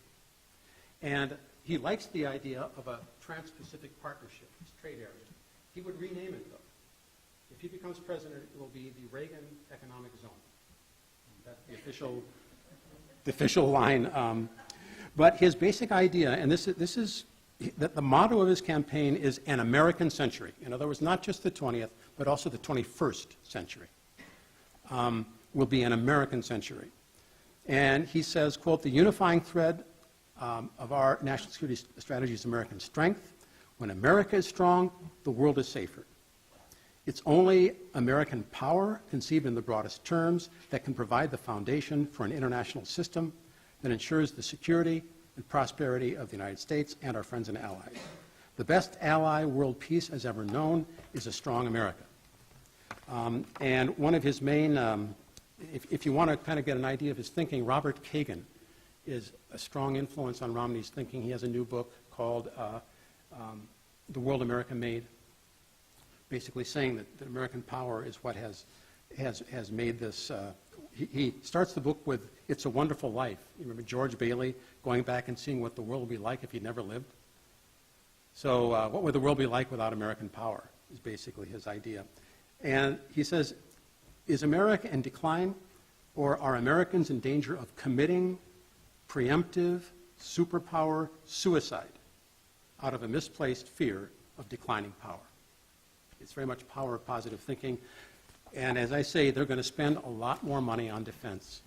And he likes the idea of a trans-Pacific partnership, this trade area. He would rename it, though. If he becomes president, it will be the Reagan Economic Zone. That's the official line. But his basic idea, and this is that the motto of his campaign is an American century. In other words, not just the 20th, but also the 21st century will be an American century. And he says, quote, the unifying thread of our national security strategy is American strength. When America is strong, the world is safer. It's only American power, conceived in the broadest terms, that can provide the foundation for an international system that ensures the security and prosperity of the United States and our friends and allies. The best ally world peace has ever known is a strong America. And one of his main, if you want to kind of get an idea of his thinking, Robert Kagan is a strong influence on Romney's thinking. He has a new book called The World America Made, basically saying that American power is what has made this. He starts the book with It's a Wonderful Life. You remember George Bailey going back and seeing what the world would be like if he'd never lived? So what would the world be like without American power is basically his idea. And he says, is America in decline, or are Americans in danger of committing preemptive superpower suicide out of a misplaced fear of declining power? It's very much power of positive thinking. And as I say, they're going to spend a lot more money on defense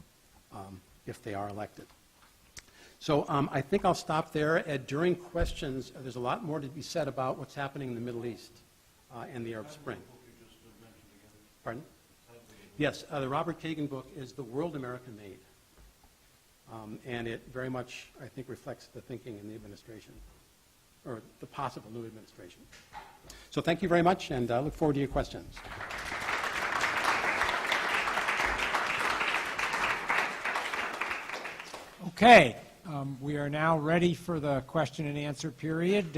if they are elected. So I think I'll stop there. During questions, there's a lot more to be said about what's happening in the Middle East and the Arab Spring. Pardon? Yes, the Robert Kagan book is The World America Made. And it very much, I think, reflects the thinking in the administration, or the possible new administration. So thank you very much, and I look forward to your questions. Okay, we are now ready for the question and answer period.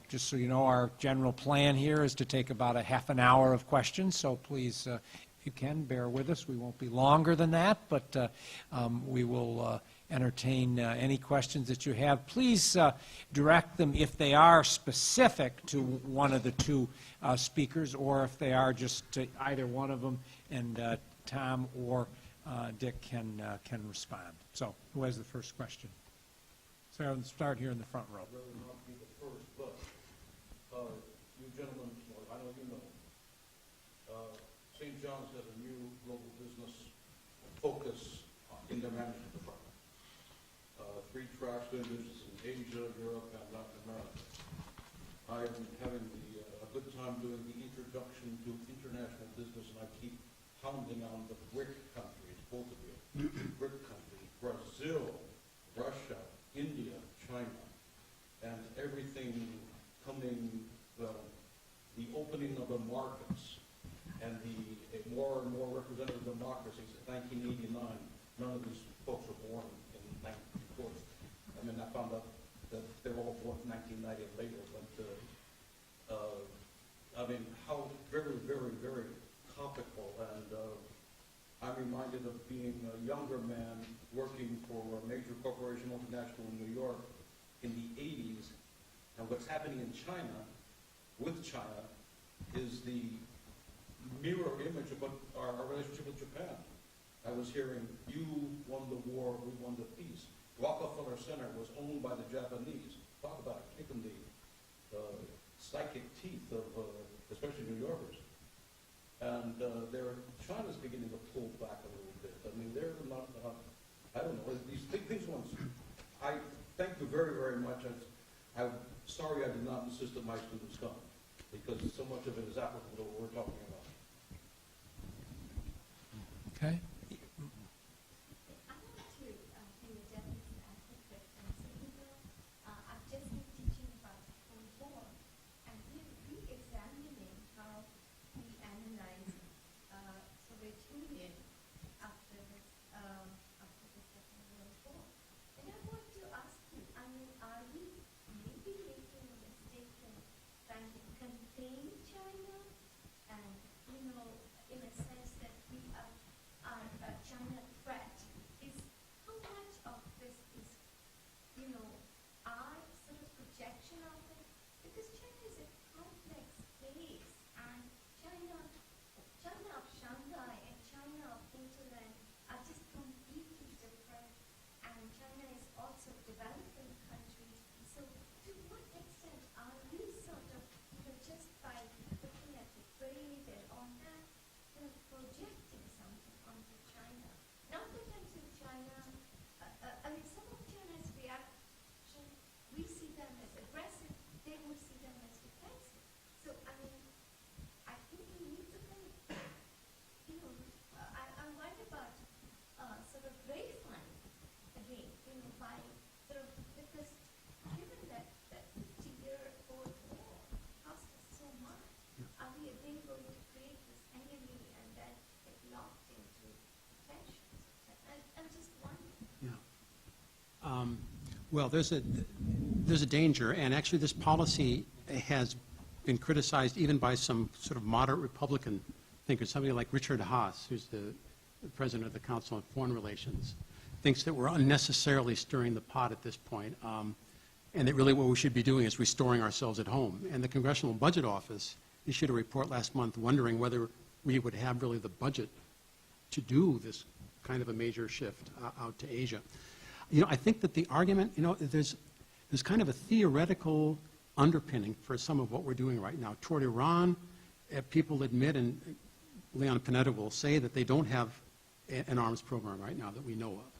Just so you know, our general plan here is to take about a half an hour of questions, so please, if you can, bear with us. We won't be longer than that, but we will entertain any questions that you have. Please direct them, if they are specific, to one of the two speakers, or if they are just to either one of them, and Tom or Dick can respond. So, who has the first question? So I'll start here in the front row. Rather not be the first, but you gentlemen, well, I know you know, St. John's has a new global business focus in their management department. 3 tracks doing business in Asia, Europe, and Latin America. I am having the good time doing the introduction to international business, and I keep pounding on the BRIC countries, both of you. BRIC countries, Brazil, Russia, India, China, and everything coming, the opening of the markets and the more and more representative democracies. In 1989, none of these folks were born in 1940. I mean, I found out that they were all born in 1990 and later, but I mean, how very, very, very topical. And I'm reminded of being a younger man working for a major corporation, multinational in New York in the 80s. And what's happening in China, with China, is the mirror image of what our relationship with Japan. I was hearing, you won the war, we won the peace. Rockefeller Center was owned by the Japanese. Talk about kicking the psychic teeth of especially New Yorkers. And China's beginning to pull back a little bit. I mean, they're not, I don't know, these things once. I thank you very, very much. I'm sorry I did not insist that my students come, because so much of it is applicable to what we're talking about. Okay. I want to be a devil's advocate and say, I've just been teaching about the Cold War, and we're re-examining how we analyze Soviet Union after the Second World War. And I want to ask you, I mean, are we maybe making a mistake in trying to contain China, and, in a sense that we are China threat is how much of this is, our sort of projection of it? Because China is a complex place, and China of Shanghai and China of hinterland are just completely different, and China is also developing countries. So to what extent are we sort of, just by looking at the trade and all that, projecting something onto China? Not that until China, I mean, some of China's reaction, we see them as aggressive, they will see them as defensive. So, I mean, I think we need to kind of, I wonder about sort of baseline again, by sort of, because given that 50-year-old war cost us so much, are we again going to create this enemy and then get locked into tensions? I'm just wondering. Yeah. Well, there's a danger, and actually this policy has been criticized even by some sort of moderate Republican thinkers. Somebody like Richard Haas, who's the president of the Council on Foreign Relations, thinks that we're unnecessarily stirring the pot at this point, and that really what we should be doing is restoring ourselves at home. And the Congressional Budget Office issued a report last month wondering whether we would have really the budget to do this kind of a major shift out to Asia. I think that the argument, there's kind of a theoretical underpinning for some of what we're doing right now. Toward Iran, people admit, and Leon Panetta will say, that they don't have an arms program right now that we know of.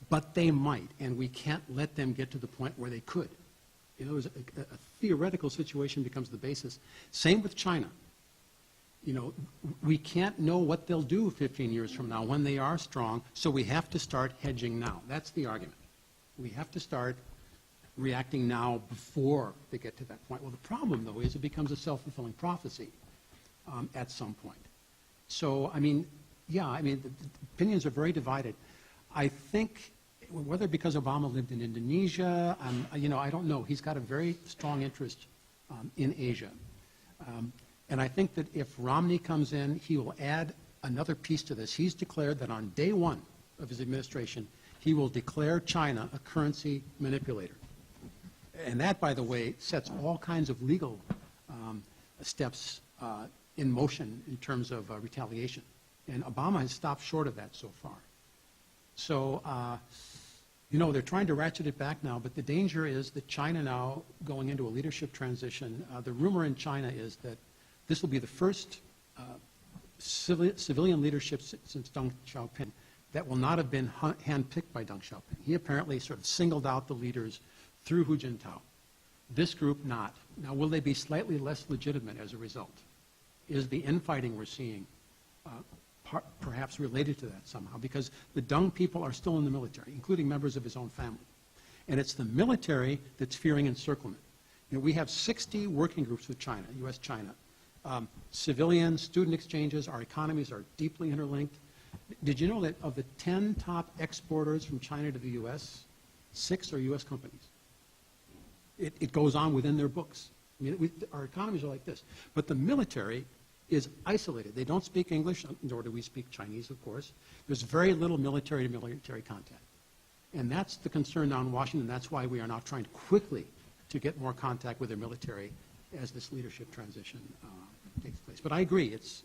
But they might, and we can't let them get to the point where they could. A theoretical situation becomes the basis. Same with China. We can't know what they'll do 15 years from now when they are strong, so we have to start hedging now. That's the argument. We have to start reacting now before they get to that point. Well, the problem, though, is it becomes a self-fulfilling prophecy at some point. So, the opinions are very divided. I think, whether because Obama lived in Indonesia, I don't know. He's got a very strong interest in Asia. And I think that if Romney comes in, he will add another piece to this. He's declared that on day one of his administration, he will declare China a currency manipulator. And that, by the way, sets all kinds of legal steps in motion in terms of retaliation. And Obama has stopped short of that so far. So, they're trying to ratchet it back now, but the danger is that China now, going into a leadership transition, the rumor in China is that this will be the first civilian leadership since Deng Xiaoping that will not have been handpicked by Deng Xiaoping. He apparently sort of singled out the leaders through Hu Jintao. This group not. Now, will they be slightly less legitimate as a result? Is the infighting we're seeing perhaps related to that somehow? Because the Deng people are still in the military, including members of his own family. And it's the military that's fearing encirclement. You know, we have 60 working groups with China, U.S.-China. Civilian, student exchanges, our economies are deeply interlinked. Did you know that of the 10 top exporters from China to the U.S., 6 are U.S. companies? It goes on within their books. I mean, our economies are like this. But the military is isolated. They don't speak English, nor do we speak Chinese, of course. There's very little military-to-military contact. And that's the concern now in Washington. That's why we are now trying quickly to get more contact with their military as this leadership transition takes place. But I agree, it's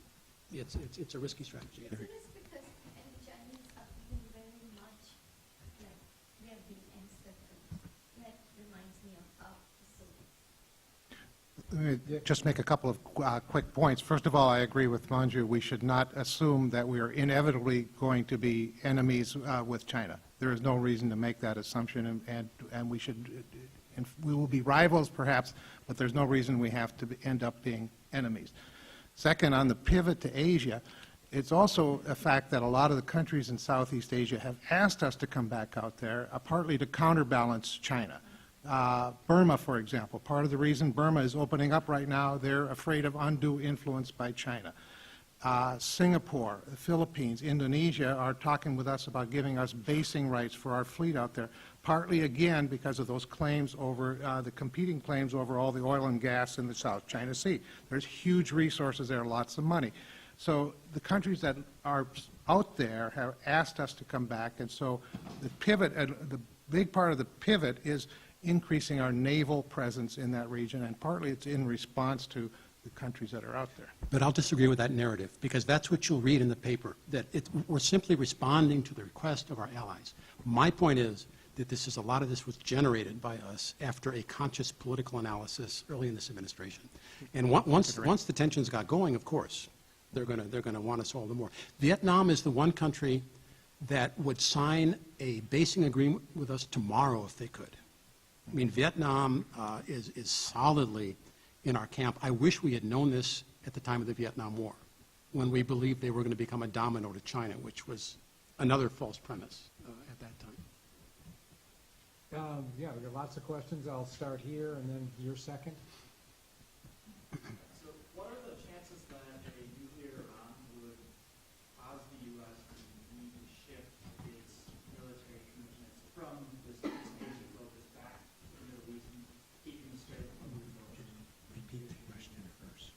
a risky strategy. Is it because the Chinese are feeling very much like they have been encircled? That reminds me of how the Soviets. Let me just make a couple of quick points. First of all, I agree with Manju. We should not assume that we are inevitably going to be enemies with China. There is no reason to make that assumption, and we should. And we will be rivals, perhaps, but there's no reason we have to end up being enemies. Second, on the pivot to Asia, it's also a fact that a lot of the countries in Southeast Asia have asked us to come back out there, partly to counterbalance China. Burma, for example, part of the reason Burma is opening up right now, they're afraid of undue influence by China. Singapore, the Philippines, Indonesia are talking with us about giving us basing rights for our fleet out there, partly again because of those claims over, the competing claims over all the oil and gas in the South China Sea. There's huge resources there, lots of money. So the countries that are out there have asked us to come back, and so the pivot, the big part of the pivot is increasing our naval presence in that region, and partly it's in response to the countries that are out there. But I'll disagree with that narrative, because that's what you'll read in the paper, that we're simply responding to the request of our allies. My point is that a lot of this was generated by us after a conscious political analysis early in this administration. And once the tensions got going, of course, they're going to want us all the more. Vietnam is the one country that would sign a basing agreement with us tomorrow if they could. I mean, Vietnam is solidly in our camp. I wish we had known this at the time of the Vietnam War, when we believed they were going to become a domino to China, which was another false premise at that time. Yeah, we got lots of questions. I'll start here, and then your second. So what are the chances that a nuclear Iran would cause the U.S. to need to shift its military commitments from this East Asia focus back to the Middle East and keeping straight from the Repeat the question first.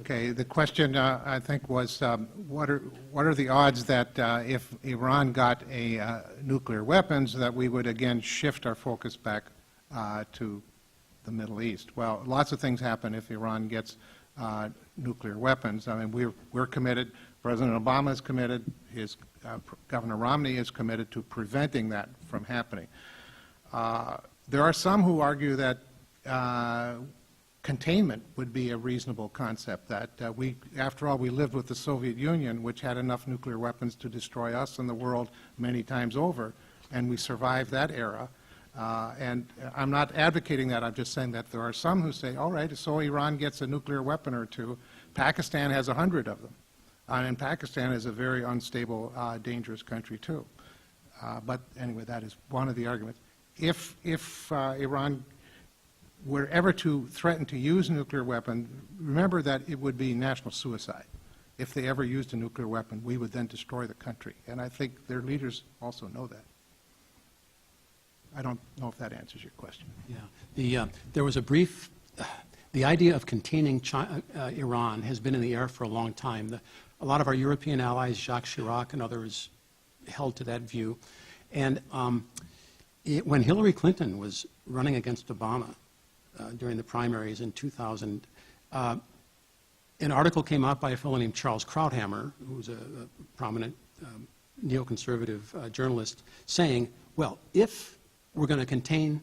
Okay, the question I think was what are the odds that if Iran got a nuclear weapons that we would again shift our focus back to the Middle East? Well, lots of things happen if Iran gets nuclear weapons. I mean, we're committed. President Obama is committed. His Governor Romney is committed to preventing that from happening. There are some who argue that containment would be a reasonable concept, that after all, we lived with the Soviet Union, which had enough nuclear weapons to destroy us and the world many times over, and we survived that era. And I'm not advocating that. I'm just saying that there are some who say, all right, so Iran gets a nuclear weapon or two. Pakistan has 100 of them. And Pakistan is a very unstable, dangerous country, too. But anyway, that is one of the arguments. If Iran were ever to threaten to use a nuclear weapon, remember that it would be national suicide. If they ever used a nuclear weapon, we would then destroy the country. And I think their leaders also know that. I don't know if that answers your question. Yeah. There was a brief, the idea of containing Iran has been in the air for a long time. A lot of our European allies, Jacques Chirac and others, held to that view. And when Hillary Clinton was running against Obama during the primaries in 2000, an article came out by a fellow named Charles Krauthammer, who's a prominent neoconservative journalist, saying, well, if we're going to contain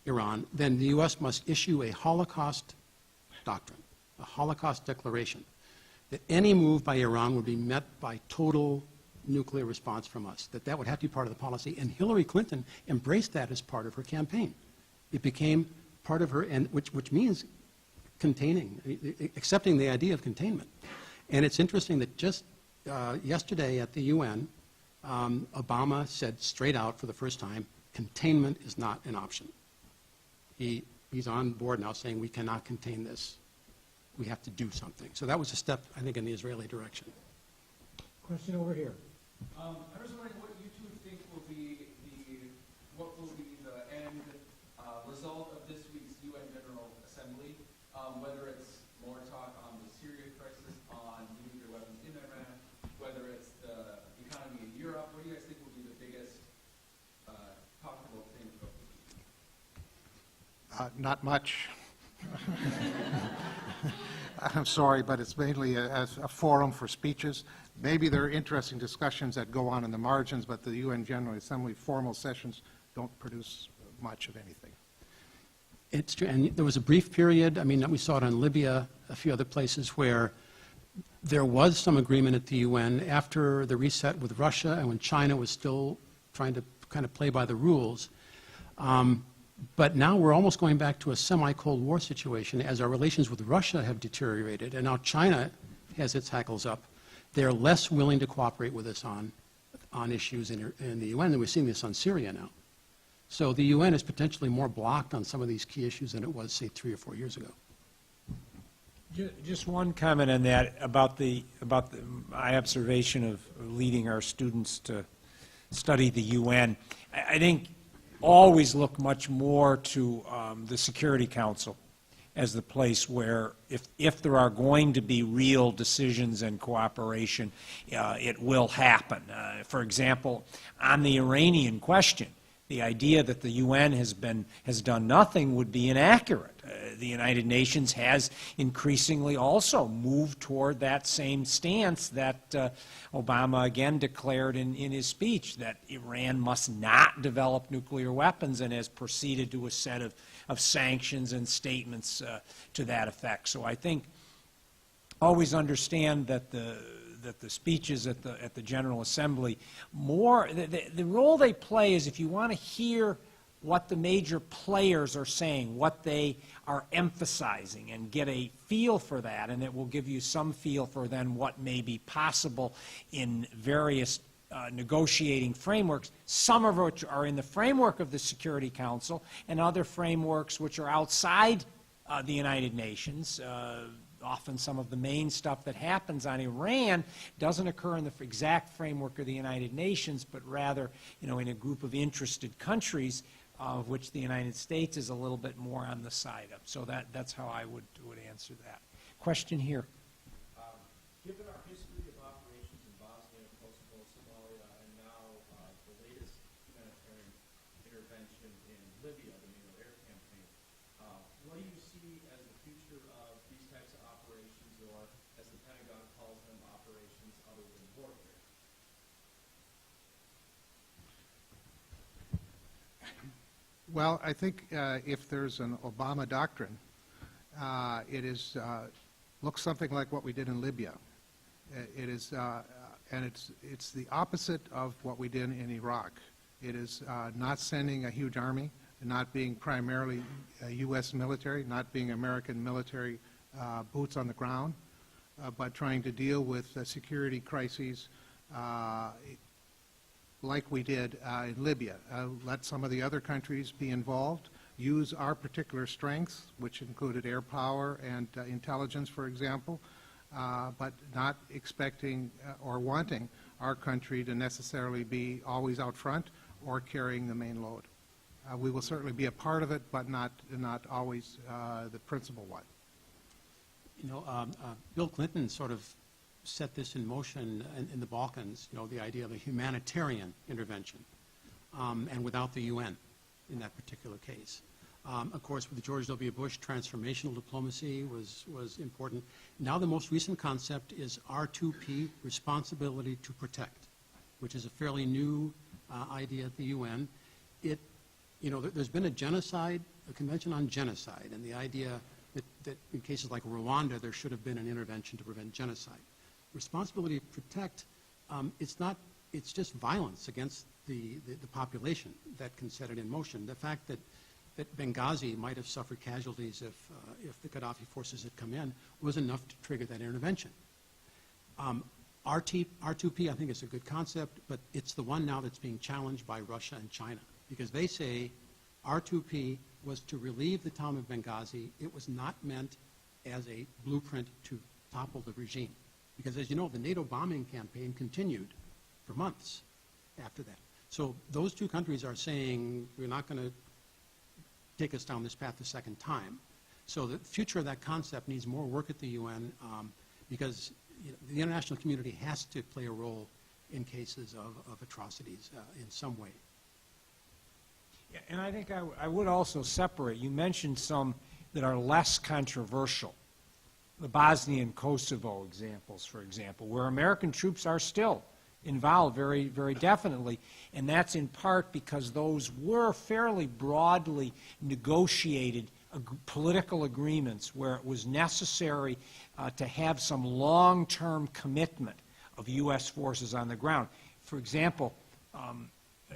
Iran, then the U.S. must issue a Holocaust doctrine, a Holocaust declaration, that any move by Iran would be met by total nuclear response from us, that would have to be part of the policy. And Hillary Clinton embraced that as part of her campaign. It became part of her, and which means accepting the idea of containment. And it's interesting that just yesterday at the UN, Obama said straight out for the first time, containment is not an option. He's on board now saying we cannot contain this. We have to do something. So that was a step, I think, in the Israeli direction. Question over here. I was wondering what you two think will be the end result of this week's UN General Assembly, whether it's more talk on the Syria crisis, on nuclear weapons in Iran, whether it's the economy in Europe. What do you guys think will be the biggest talkable thing? Not much. I'm sorry, but it's mainly a forum for speeches. Maybe there are interesting discussions that go on in the margins, but the UN General Assembly formal sessions don't produce much of anything. It's true, and there was a brief period, I mean, we saw it in Libya, a few other places, where there was some agreement at the UN after the reset with Russia and when China was still trying to kind of play by the rules. But now we're almost going back to a semi-Cold War situation as our relations with Russia have deteriorated, and now China has its hackles up. They're less willing to cooperate with us on issues in the UN, and we're seeing this on Syria now. So the UN is potentially more blocked on some of these key issues than it was, say, 3 or 4 years ago. Just one comment on that about my observation of leading our students to study the UN. I think always look much more to the Security Council as the place where, if there are going to be real decisions and cooperation, it will happen. For example, on the Iranian question, the idea that the UN has done nothing would be inaccurate. The United Nations has increasingly also moved toward that same stance that Obama again declared in his speech, that Iran must not develop nuclear weapons, and has proceeded to a set of sanctions and statements to that effect. So I think always understand that the speeches at the General Assembly, the role they play is, if you want to hear what the major players are saying, what they are emphasizing, and get a feel for that, and it will give you some feel for then what may be possible in various negotiating frameworks, some of which are in the framework of the Security Council, and other frameworks which are outside the United Nations. Often some of the main stuff that happens on Iran doesn't occur in the exact framework of the United Nations, but rather, in a group of interested countries, of which the United States is a little bit more on the side of. So that's how I would answer that. Question here. Given our history of operations in Bosnia, Kosovo, Somalia, and now the latest humanitarian intervention in Libya, the NATO air campaign, what do you see as the future of these types of operations, or as the Pentagon calls them, operations other than warfare? Well, I think if there's an Obama doctrine, it looks something like what we did in Libya. It is, and it's the opposite of what we did in Iraq. It is not sending a huge army, not being primarily U.S. military, not being American military boots on the ground, but trying to deal with security crises like we did in Libya. Let some of the other countries be involved, use our particular strengths, which included air power and intelligence, for example, but not expecting or wanting our country to necessarily be always out front or carrying the main load. We will certainly be a part of it, but not always the principal one. Bill Clinton sort of set this in motion in the Balkans, the idea of a humanitarian intervention, and without the UN in that particular case. Of course, with George W. Bush, transformational diplomacy was important. Now the most recent concept is R2P, responsibility to protect, which is a fairly new idea at the UN. There's been a convention on genocide, and the idea that in cases like Rwanda, there should have been an intervention to prevent genocide. Responsibility to protect, it's just violence against the population that can set it in motion. The fact that that Benghazi might have suffered casualties if the Gaddafi forces had come in was enough to trigger that intervention. R2P, I think, is a good concept, but it's the one now that's being challenged by Russia and China, because they say R2P was to relieve the town of Benghazi. It was not meant as a blueprint to topple the regime, because, as you know, the NATO bombing campaign continued for months after that. So those two countries are saying, we're not going to take us down this path a second time. So the future of that concept needs more work at the UN, because the international community has to play a role in cases of atrocities in some way. Yeah, and I think I would also separate. You mentioned some that are less controversial. The Bosnia and Kosovo examples, for example, where American troops are still involved very, very definitely. And that's in part because those were fairly broadly negotiated political agreements where it was necessary to have some long-term commitment of U.S. forces on the ground. For example,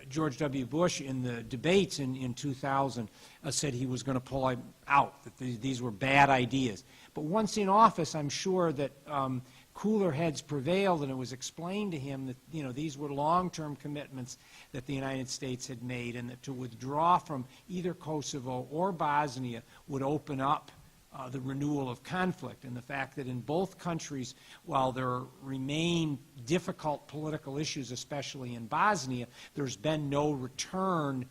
George W. Bush in the debates in 2000 said he was going to pull out, that these were bad ideas. But once in office, I'm sure that cooler heads prevailed, and it was explained to him that these were long-term commitments that the United States had made, and that to withdraw from either Kosovo or Bosnia would open up the renewal of conflict, and the fact that in both countries, while there remain difficult political issues, especially in Bosnia, there's been no return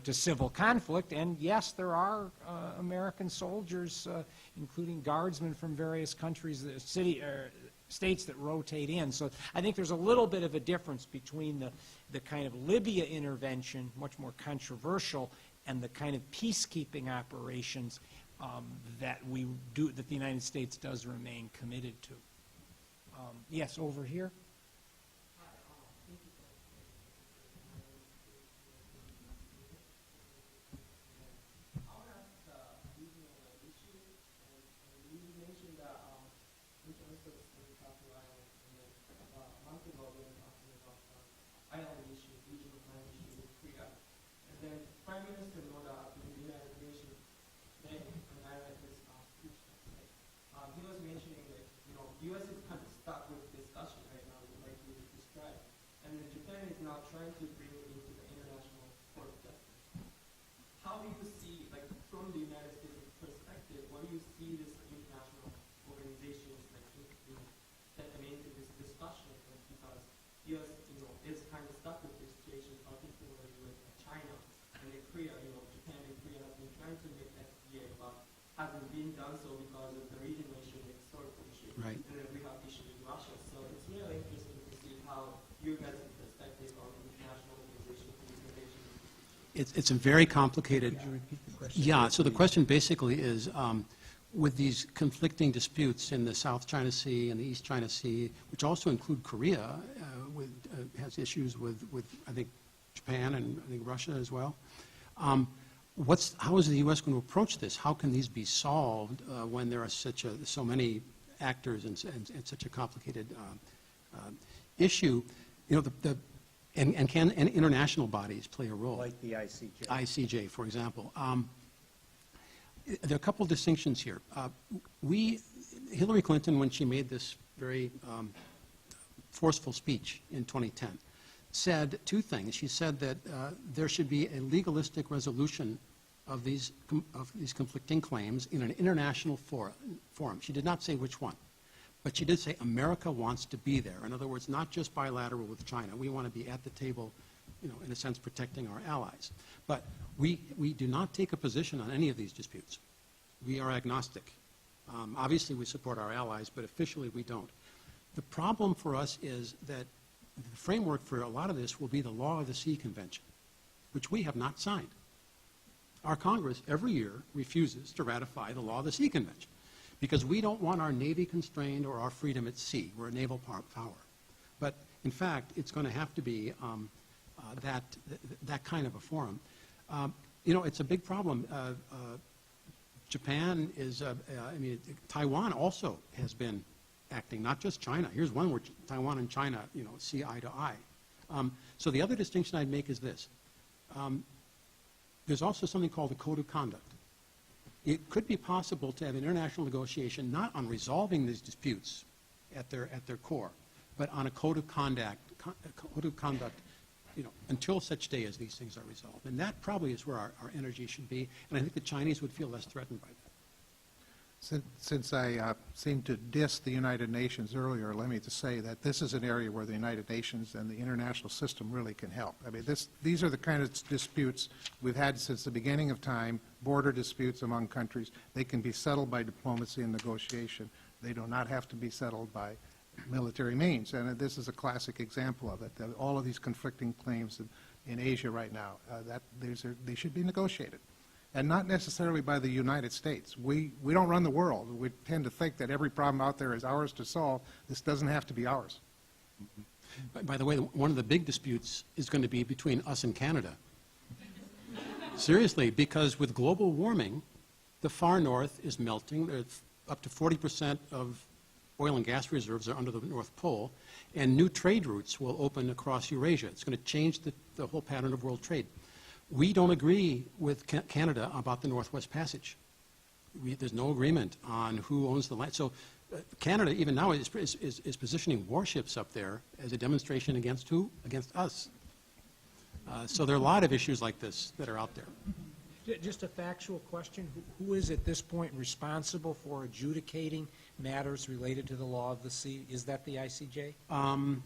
to civil conflict. And yes, there are American soldiers, including guardsmen from various countries, states that rotate in. So I think there's a little bit of a difference between the kind of Libya intervention, much more controversial, and the kind of peacekeeping operations that the United States does remain committed to. Yes, over here. Prime Minister Noda in the United Nations met and I read his speech last night. He was mentioning that U.S. is kind of stuck with discussion right now, like you described, and then Japan is now trying to bring it into the International Court of Justice. How do you see, like from the United States perspective, what do you see this international organizations like stepping into this discussion? Because U.S. is kind of stuck with this situation, particularly with China. And in Korea, Japan and Korea have been trying to make FTA, but hasn't been done so because of the regional issue, the historical issue. Right. And then we have issues with Russia. So it's really interesting to see how you guys' perspective on international organization communication. It's a very complicated. Could you repeat the question? Yeah. So the question basically is, with these conflicting disputes in the South China Sea and the East China Sea, which also include Korea, has issues with I think Japan and I think Russia as well. How is the U.S. going to approach this? How can these be solved when there are so many actors and such a complicated issue? And can international bodies play a role? Like the ICJ. ICJ, for example. There are a couple of distinctions here. Hillary Clinton, when she made this very forceful speech in 2010, said two things. She said that there should be a legalistic resolution of these conflicting claims in an international forum. She did not say which one, but she did say America wants to be there. In other words, not just bilateral with China. We want to be at the table, in a sense, protecting our allies. But we do not take a position on any of these disputes. We are agnostic. Obviously, we support our allies, but officially we don't. The problem for us is that the framework for a lot of this will be the Law of the Sea Convention, which we have not signed. Our Congress every year refuses to ratify the Law of the Sea Convention because we don't want our Navy constrained or our freedom at sea. We're a naval power. But in fact, it's going to have to be that kind of a forum. It's a big problem. Japan is, Taiwan also has been acting, not just China. Here's one where Taiwan and China, see eye to eye. So the other distinction I'd make is this. There's also something called the Code of Conduct. It could be possible to have an international negotiation not on resolving these disputes at their core, but on a code of conduct, until such day as these things are resolved. And that probably is where our energy should be, and I think the Chinese would feel less threatened by that. Since I seemed to diss the United Nations earlier, let me just say that this is an area where the United Nations and the international system really can help. I mean, these are the kind of disputes we've had since the beginning of time, border disputes among countries. They can be settled by diplomacy and negotiation. They do not have to be settled by military means, and this is a classic example of it. All of these conflicting claims in Asia right now, they should be negotiated. And not necessarily by the United States. We don't run the world. We tend to think that every problem out there is ours to solve. This doesn't have to be ours. By the way, one of the big disputes is going to be between us and Canada. Seriously, because with global warming, the far north is melting. There's up to 40% of oil and gas reserves are under the North Pole, and new trade routes will open across Eurasia. It's going to change the whole pattern of world trade. We don't agree with Canada about the Northwest Passage. There's no agreement on who owns the land. So Canada, even now, is positioning warships up there as a demonstration against who? Against us. So there are a lot of issues like this that are out there. Just a factual question. Who is at this point responsible for adjudicating matters related to the law of the sea? Is that the ICJ? I'm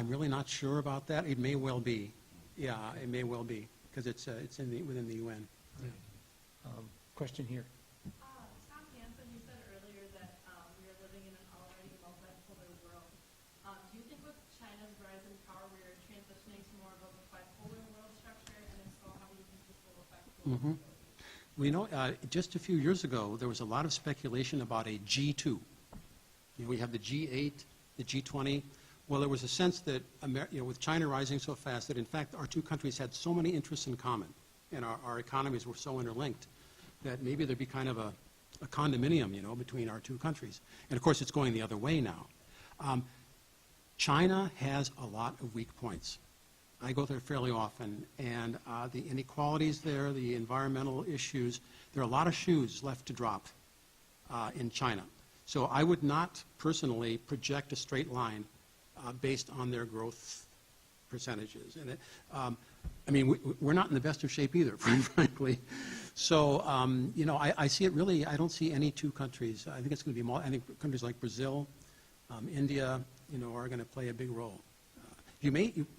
really not sure about that. It may well be. Yeah, it may well be, because it's within the UN. Question here. Tom Hanson, you said earlier that we are living in an already multipolar world. Do you think with China's rise in power, we are transitioning to more of a bipolar world structure? And if so, how do you think this will affect global stability? Just a few years ago, there was a lot of speculation about a G2. We have the G8, the G20. Well, there was a sense that, with China rising so fast, that in fact our two countries had so many interests in common, and our economies were so interlinked, that maybe there'd be kind of a condominium, between our two countries. And of course, it's going the other way now. China has a lot of weak points. I go there fairly often, and the inequalities there, the environmental issues, there are a lot of shoes left to drop in China. So I would not personally project a straight line based on their growth percentages. And we're not in the best of shape either, frankly. So, I see it really, I don't see any two countries. I think it's going to be, I think countries like Brazil, India, are going to play a big role.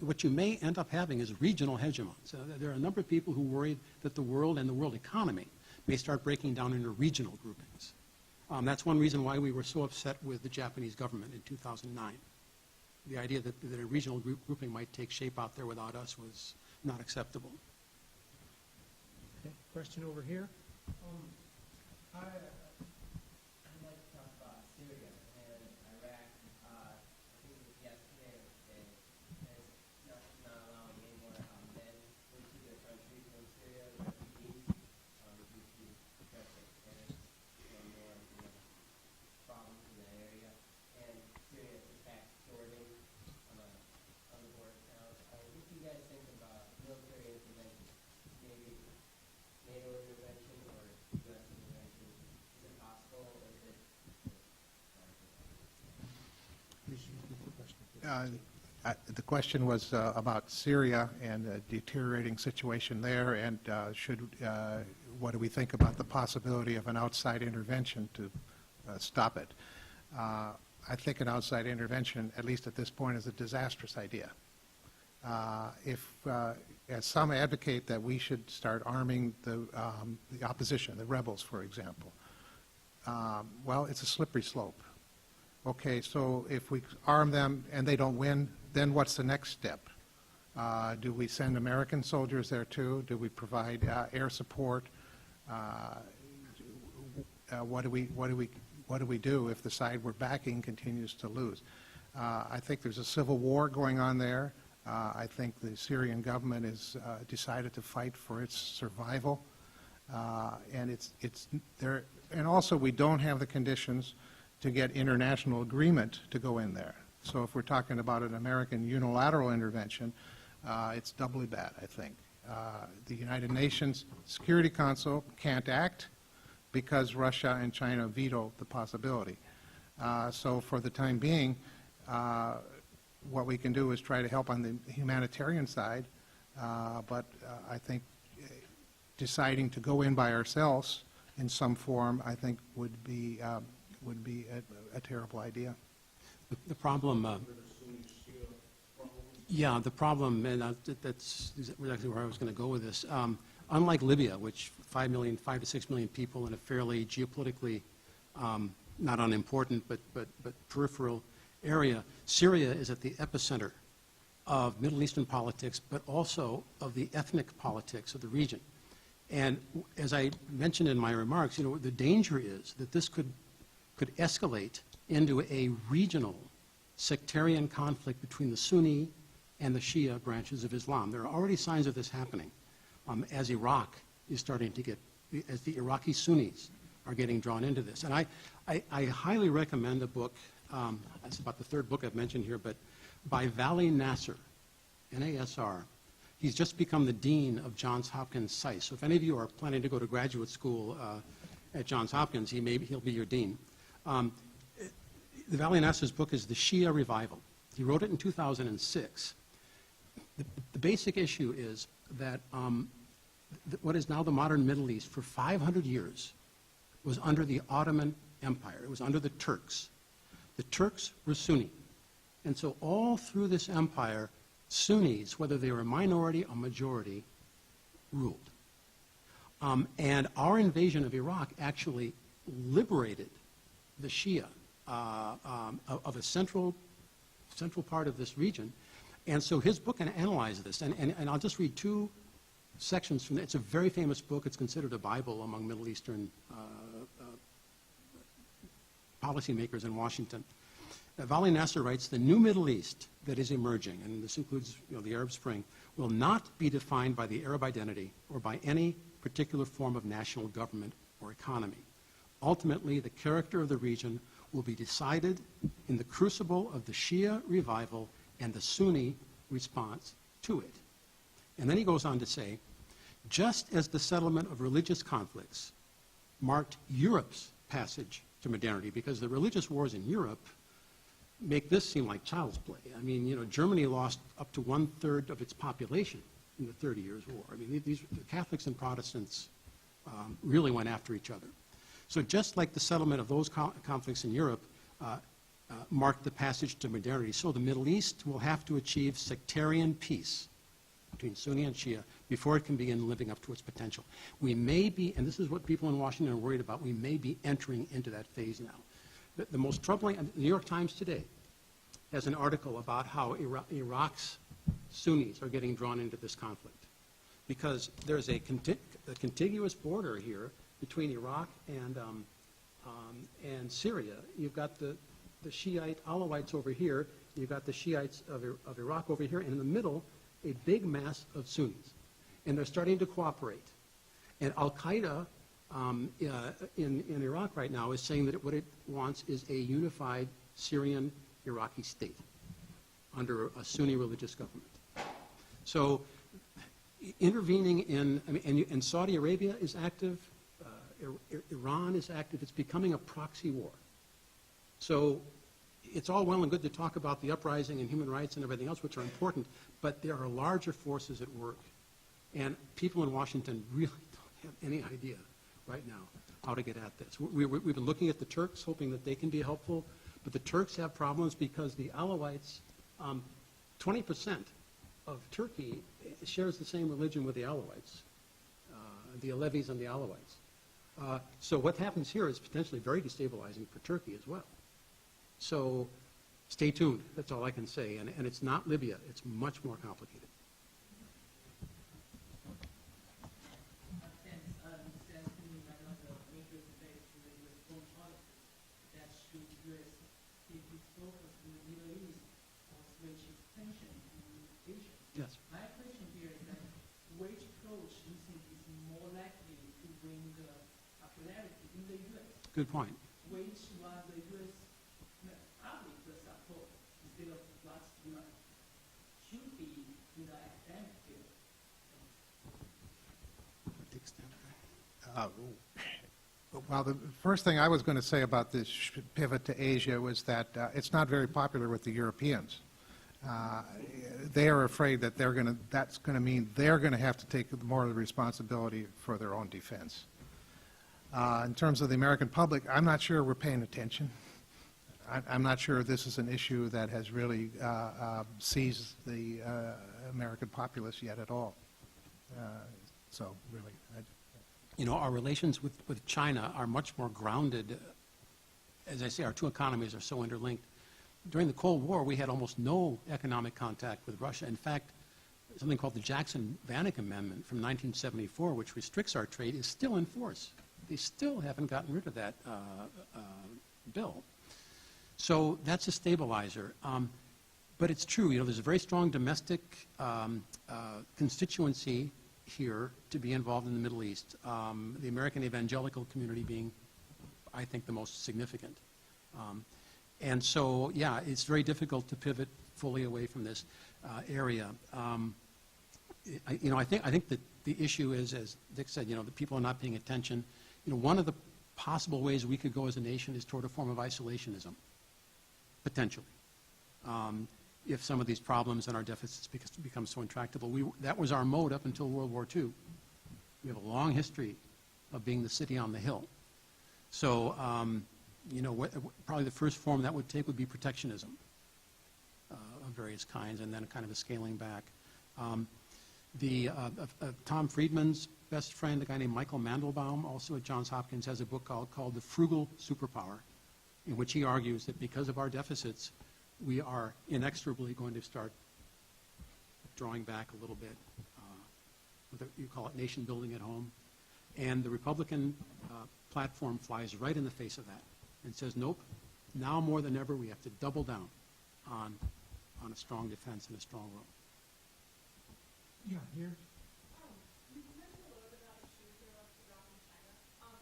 What you may end up having is regional hegemons. There are a number of people who worry that the world and the world economy may start breaking down into regional groupings. That's one reason why we were so upset with the Japanese government in 2009. The idea that a regional grouping might take shape out there without us was not acceptable. Okay. Question over here. I'd like to talk about Syria and Iraq. I think it was yesterday or today, and it's not allowing any more men into their country from Syria, refugees, due to pressure and more problems in that area. And Syria is in fact Jordan on the border towns. What do you guys think about military intervention? Maybe NATO intervention or U.S. intervention? Is it possible, or is it? The question was about Syria and the deteriorating situation there, and what do we think about the possibility of an outside intervention to stop it? I think an outside intervention, at least at this point, is a disastrous idea. As some advocate that we should start arming the opposition, the rebels, for example, well, it's a slippery slope. Okay, so if we arm them and they don't win, then what's the next step? Do we send American soldiers there too? Do we provide air support? What do we do if the side we're backing continues to lose? I think there's a civil war going on there. I think the Syrian government has decided to fight for its survival, and it's there. And also, we don't have the conditions to get international agreement to go in there. So if we're talking about an American unilateral intervention, it's doubly bad, I think. the United Nations Security Council can't act because Russia and China veto the possibility. So for the time being, what we can do is try to help on the humanitarian side, but I think deciding to go in by ourselves in some form, I think would be a terrible idea. The problem, yeah, the problem, and that's exactly where I was going to go with this. Unlike Libya, which 5 to 6 million people in a fairly geopolitically not unimportant but peripheral area, Syria is at the epicenter of Middle Eastern politics, but also of the ethnic politics of the region. And as I mentioned in my remarks, you know, the danger is that this could escalate into a regional sectarian conflict between the Sunni and the Shia branches of Islam. There are already signs of this happening as Iraq is starting to get, as the Iraqi Sunnis are getting drawn into this. And I highly recommend a book, that's about the third book I've mentioned here, but by Vali Nasser, N-A-S-R. He's just become the dean of Johns Hopkins SAIS. So if any of you are planning to go to graduate school at Johns Hopkins, he'll be your dean. The Vali Nasser's book is The Shia Revival. He wrote it in 2006. The basic issue is that what is now the modern Middle East for 500 years was under the Ottoman Empire. It was under the Turks. The Turks were Sunni. And so all through this empire, Sunnis, whether they were a minority or majority, ruled. And our invasion of Iraq actually liberated the Shia of a central part of this region. And so his book analyzed this. And I'll just read two sections from it. It's a very famous book. It's considered a Bible among Middle Eastern policymakers in Washington. Vali Nasser writes, the new Middle East that is emerging, and this includes the Arab Spring, will not be defined by the Arab identity or by any particular form of national government or economy. Ultimately, the character of the region will be decided in the crucible of the Shia revival and the Sunni response to it. And then he goes on to say, just as the settlement of religious conflicts marked Europe's passage to modernity, because the religious wars in Europe make this seem like child's play. I mean, you know, Germany lost up to 1/3 of its population in the 30 Years' War. I mean, the Catholics and Protestants really went after each other. So just like the settlement of those conflicts in Europe marked the passage to modernity, so the Middle East will have to achieve sectarian peace between Sunni and Shia before it can begin living up to its potential. We may be, and this is what people in Washington are worried about, we may be entering into that phase now. The most troubling, the New York Times today has an article about how Iraq's Sunnis are getting drawn into this conflict, because there's a contiguous border here between Iraq and Syria. You've got the Shiite Alawites over here, you've got the Shiites of Iraq over here, and in the middle, a big mass of Sunnis. And they're starting to cooperate. And Al-Qaeda in Iraq right now is saying that what it wants is a unified Syrian Iraqi state under a Sunni religious government. So intervening and Saudi Arabia is active, Iran is active, it's becoming a proxy war. So it's all well and good to talk about the uprising and human rights and everything else, which are important, but there are larger forces at work. And people in Washington really don't have any idea right now how to get at this. We've been looking at the Turks, hoping that they can be helpful, but the Turks have problems because the Alawites, 20% of Turkey shares the same religion with the Alawites, the Alevis and the Alawites. So what happens here is potentially very destabilizing for Turkey as well. So stay tuned, that's all I can say. And it's not Libya, it's much more complicated. Yes. My question here is that which approach do you think is more likely to bring popularity in the U.S.? Good point. Which one the U.S. public will support instead of what's should be in the academic field? Well, the first thing I was going to say about this pivot to Asia was that it's not very popular with the Europeans. They are afraid that that's going to mean they're going to have to take more of the responsibility for their own defense. In terms of the American public, I'm not sure we're paying attention. I'm not sure this is an issue that has really seized the American populace yet at all. So, really, You know, our relations with China are much more grounded. As I say, our two economies are so interlinked. During the Cold War, we had almost no economic contact with Russia. In fact, something called the Jackson-Vanik Amendment from 1974, which restricts our trade, is still in force. They still haven't gotten rid of that bill. So that's a stabilizer. But it's true, you know, there's a very strong domestic constituency here to be involved in the Middle East, the American evangelical community being, I think, the most significant. And so, yeah, it's very difficult to pivot fully away from this area. You know, I think that the issue is, as Dick said, you know, that people are not paying attention. You know, one of the possible ways we could go as a nation is toward a form of isolationism, potentially. If some of these problems and our deficits become so intractable. That was our mode up until World War II. We have a long history of being the city on the hill. So, you know, probably the first form that would take would be protectionism of various kinds, and then kind of a scaling back. Tom Friedman's best friend, a guy named Michael Mandelbaum, also at Johns Hopkins, has a book called The Frugal Superpower, in which he argues that because of our deficits, we are inexorably going to start drawing back a little bit. You call it nation building at home. And the Republican platform flies right in the face of that and says, nope, now more than ever we have to double down on a strong defense and a strong role. Yeah, here. You mentioned a little bit about issues here about the drop in China.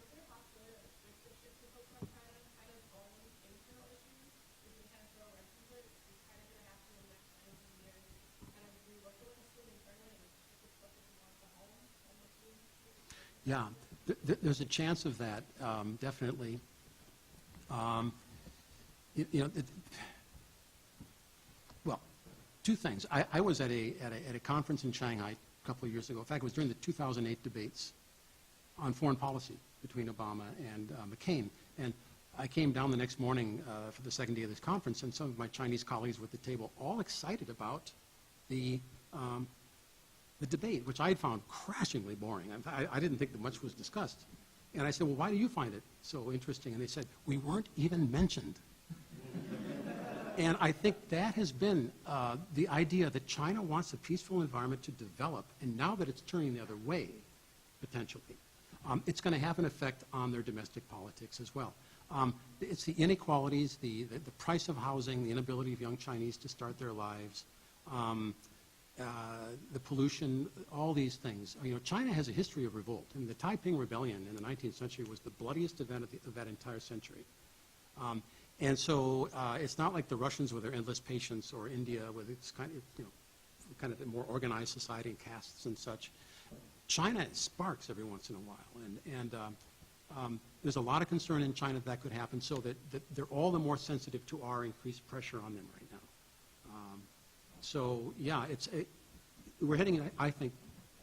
Is there a possibility that the shift to focus on China kind of own internal issues? We can kind of throw a wrench into it. It's kind of going to have to in the next 90 years kind of relook at what this is internally and just focus more on the home issues. Yeah, there's a chance of that, definitely. You know, well, two things. I was at a conference in Shanghai a couple of years ago. In fact, it was during the 2008 debates on foreign policy between Obama and McCain. And I came down the next morning for the second day of this conference, and some of my Chinese colleagues were at the table, all excited about the debate, which I had found crashingly boring. I didn't think that much was discussed. And I said, well, why do you find it so interesting? And they said, we weren't even mentioned. And I think that has been the idea that China wants a peaceful environment to develop, and now that it's turning the other way, potentially, it's going to have an effect on their domestic politics as well. It's the inequalities, the price of housing, the inability of young Chinese to start their lives, the pollution, all these things. You know, China has a history of revolt. I mean, the Taiping Rebellion in the 19th century was the bloodiest event of that entire century. And so it's not like the Russians with their endless patience, or India with its kind of, you know, kind of a more organized society and castes and such. China sparks every once in a while, and there's a lot of concern in China that could happen, so that they're all the more sensitive to our increased pressure on them right now. So yeah, we're heading, I think,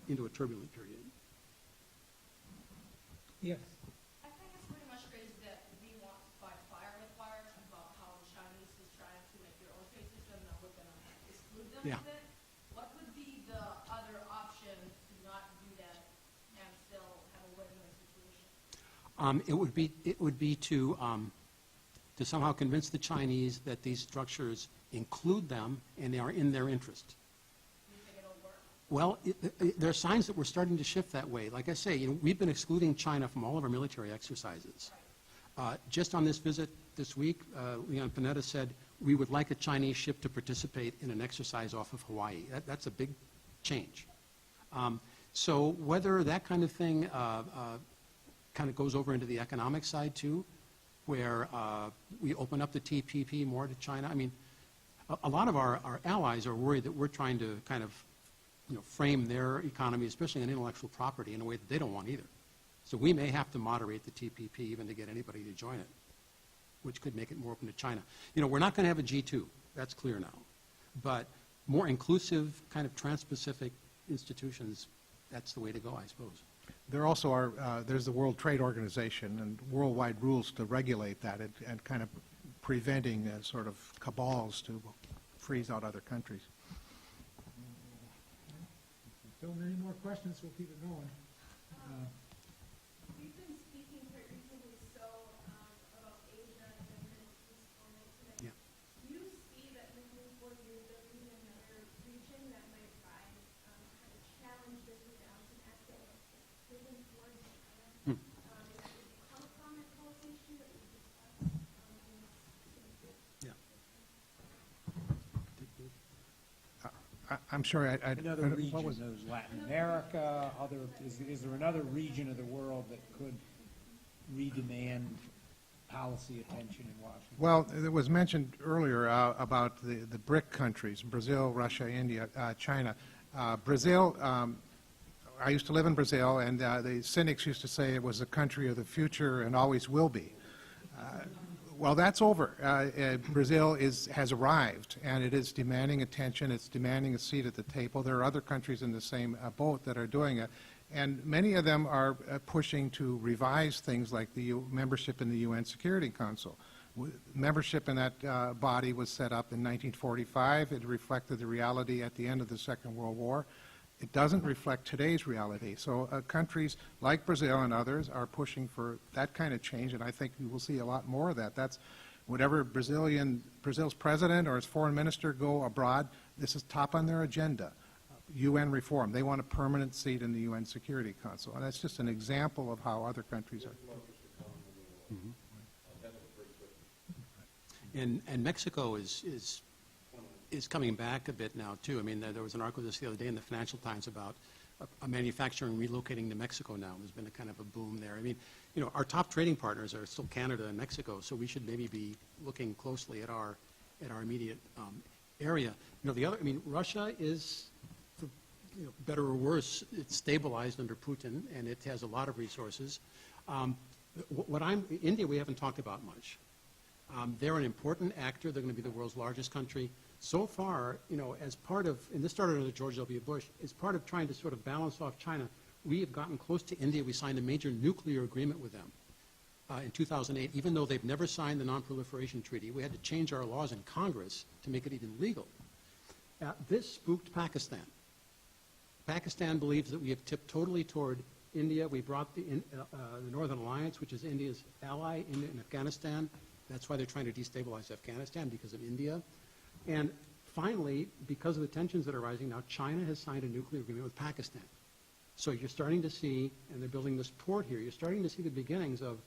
into a turbulent period. Yes. I think it's pretty much crazy that we want to fight fire with fire about how the Chinese is trying to make their own trade system and we're going to exclude them Yeah. with it. What would be the other option to not do that and still have a win-win situation? It would be to somehow convince the Chinese that these structures include them and they are in their interest. Do you think it'll work? Well, there are signs that we're starting to shift that way. Like I say, you know, we've been excluding China from all of our military exercises. Just on this visit this week, Leon Panetta said we would like a Chinese ship to participate in an exercise off of Hawaii. That's a big change. So whether that kind of thing kind of goes over into the economic side too, where we open up the TPP more to China. I mean, a lot of our allies are worried that we're trying to kind of, you know, frame their economy, especially on intellectual property, in a way that they don't want either. So we may have to moderate the TPP even to get anybody to join it, which could make it more open to China. You know, we're not going to have a G2, that's clear now. But more inclusive, kind of trans-Pacific institutions, that's the way to go, I suppose. There also are, there's the World Trade Organization and worldwide rules to regulate that and kind of preventing sort of cabals to freeze out other countries. If there are any more questions, we'll keep it going. We've been speaking quite recently about Asia and different components of it. Yeah. Do you see that in the coming 4 years there will be another region that might rise, kind of challenge this rebalancing act that is driven towards China? Is it become a prominent policy issue that we discuss in this? Yeah. I'm sorry, Another region, what was those Latin America, is there another region of the world that could redemand policy attention in Washington? Well, it was mentioned earlier about the BRIC countries, Brazil, Russia, India, China. Brazil, I used to live in Brazil, and the cynics used to say it was a country of the future and always will be. Well, that's over. Brazil has arrived, and it is demanding attention. It's demanding a seat at the table. There are other countries in the same boat that are doing it, and many of them are pushing to revise things like the membership in the UN Security Council. Membership in that body was set up in 1945. It reflected the reality at the end of the Second World War. It doesn't reflect today's reality. So countries like Brazil and others are pushing for that kind of change, and I think we will see a lot more of that. That's whatever Brazil's president or his foreign minister go abroad, this is top on their agenda. UN reform. They want a permanent seat in the UN Security Council, and that's just an example of how other countries are. And Mexico is coming back a bit now, too. I mean, there was an article just the other day in the Financial Times about a manufacturing relocating to Mexico now. There's been a kind of a boom there. I mean, you know, our top trading partners are still Canada and Mexico, so we should maybe be looking closely at our immediate area. You know, Russia is, for, you know, better or worse, it's stabilized under Putin, and it has a lot of resources. India, we haven't talked about much. They're an important actor. They're going to be the world's largest country. So far, you know, as part of, and this started under George W. Bush, as part of trying to sort of balance off China, we have gotten close to India. We signed a major nuclear agreement with them in 2008. Even though they've never signed the Non-Proliferation Treaty, we had to change our laws in Congress to make it even legal. This spooked Pakistan. Pakistan believes that we have tipped totally toward India. We brought the Northern Alliance, which is India's ally in Afghanistan. That's why they're trying to destabilize Afghanistan, because of India. And finally, because of the tensions that are rising now, China has signed a nuclear agreement with Pakistan. So you're starting to see, and they're building this port here, you're starting to see the beginnings of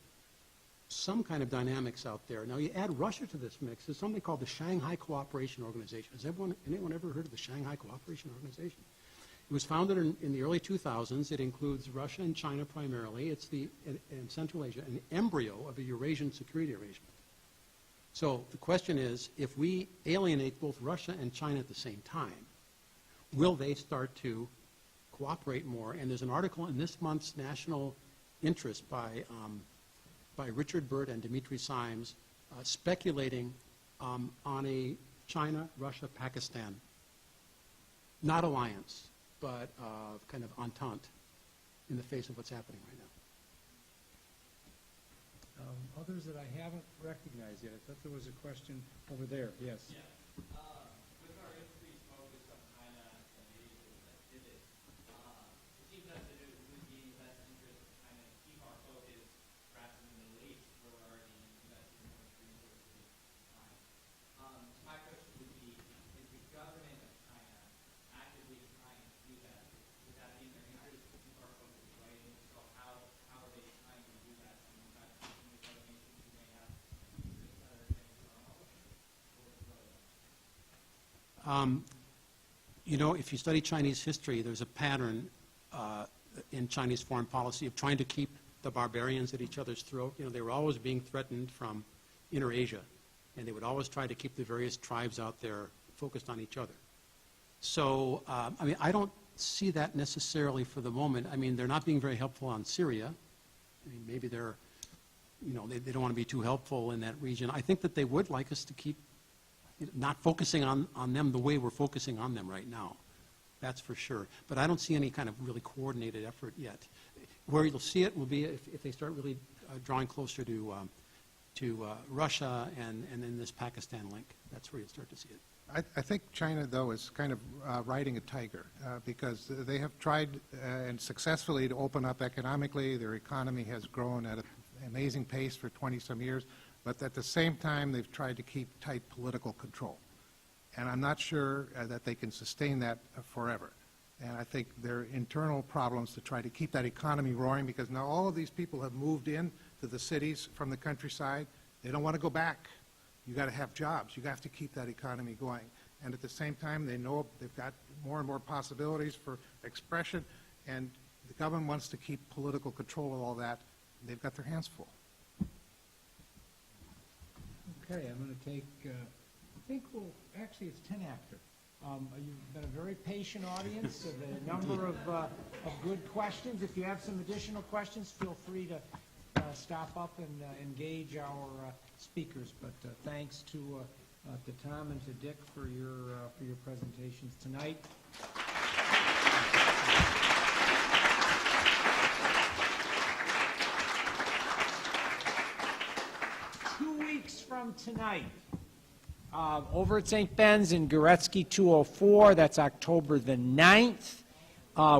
some kind of dynamics out there. Now you add Russia to this mix. There's something called the Shanghai Cooperation Organization. Has anyone ever heard of the Shanghai Cooperation Organization? It was founded in the early 2000s. It includes Russia and China primarily. It's in Central Asia, an embryo of a Eurasian security arrangement. So the question is, if we alienate both Russia and China at the same time, will they start to cooperate more? And there's an article in this month's National Interest by Richard Burt and Dimitri Symes speculating on a China-Russia-Pakistan, not alliance, but kind of entente in the face of what's happening right now. Others that I haven't recognized yet. I thought there was a question over there. Yes. Yeah. With our increased focus on China and Asia with that pivot, it seems as if it would be in the best interest of China to keep our focus perhaps in the Middle East, where we're already investing in much resources in China. So my question would be, is the government of China actively trying to do that? Would that be in their interest to keep our focus right? And so how are they trying to do that? You know, if you study Chinese history, there's a pattern in Chinese foreign policy of trying to keep the barbarians at each other's throat. You know, they were always being threatened from inner Asia, and they would always try to keep the various tribes out there focused on each other. So, I mean, I don't see that necessarily for the moment. I mean, they're not being very helpful on Syria. I mean, maybe they're, they don't want to be too helpful in that region. I think that they would like us to keep not focusing on them the way we're focusing on them right now. That's for sure. But I don't see any kind of really coordinated effort yet. Where you'll see it will be if they start really drawing closer to Russia and then this Pakistan link. That's where you'll start to see it. I think China, though, is kind of riding a tiger because they have tried and successfully to open up economically. Their economy has grown at an amazing pace for 20-some years, but at the same time, they've tried to keep tight political control. And I'm not sure that they can sustain that forever. And I think there are internal problems to try to keep that economy roaring because now all of these people have moved in to the cities from the countryside. They don't want to go back. You got to have jobs. You have to keep that economy going. And at the same time, they know they've got more and more possibilities for expression, and the government wants to keep political control of all that. They've got their hands full. Okay, I'm going to take, I think actually it's 10 after. You've been a very patient audience, a number of good questions. If you have some additional questions, feel free to stop up and engage our speakers. But thanks to Tom and to Dick for your presentations tonight. 2 weeks from tonight, over at St. Ben's in Goretzky 204, that's October the 9th,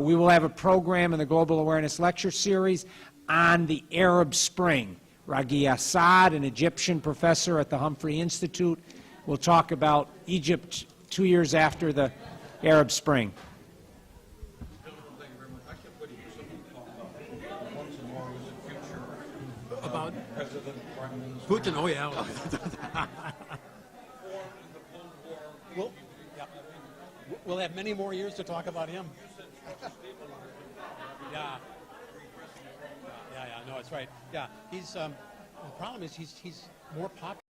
we will have a program in the Global Awareness Lecture Series on the Arab Spring. Raghi Assad, an Egyptian professor at the Humphrey Institute, will talk about Egypt 2 years after the Arab Spring. About Putin, oh yeah. We'll have many more years to talk about him. Yeah. Yeah, no, it's right. Yeah, he's, the problem is he's more popular.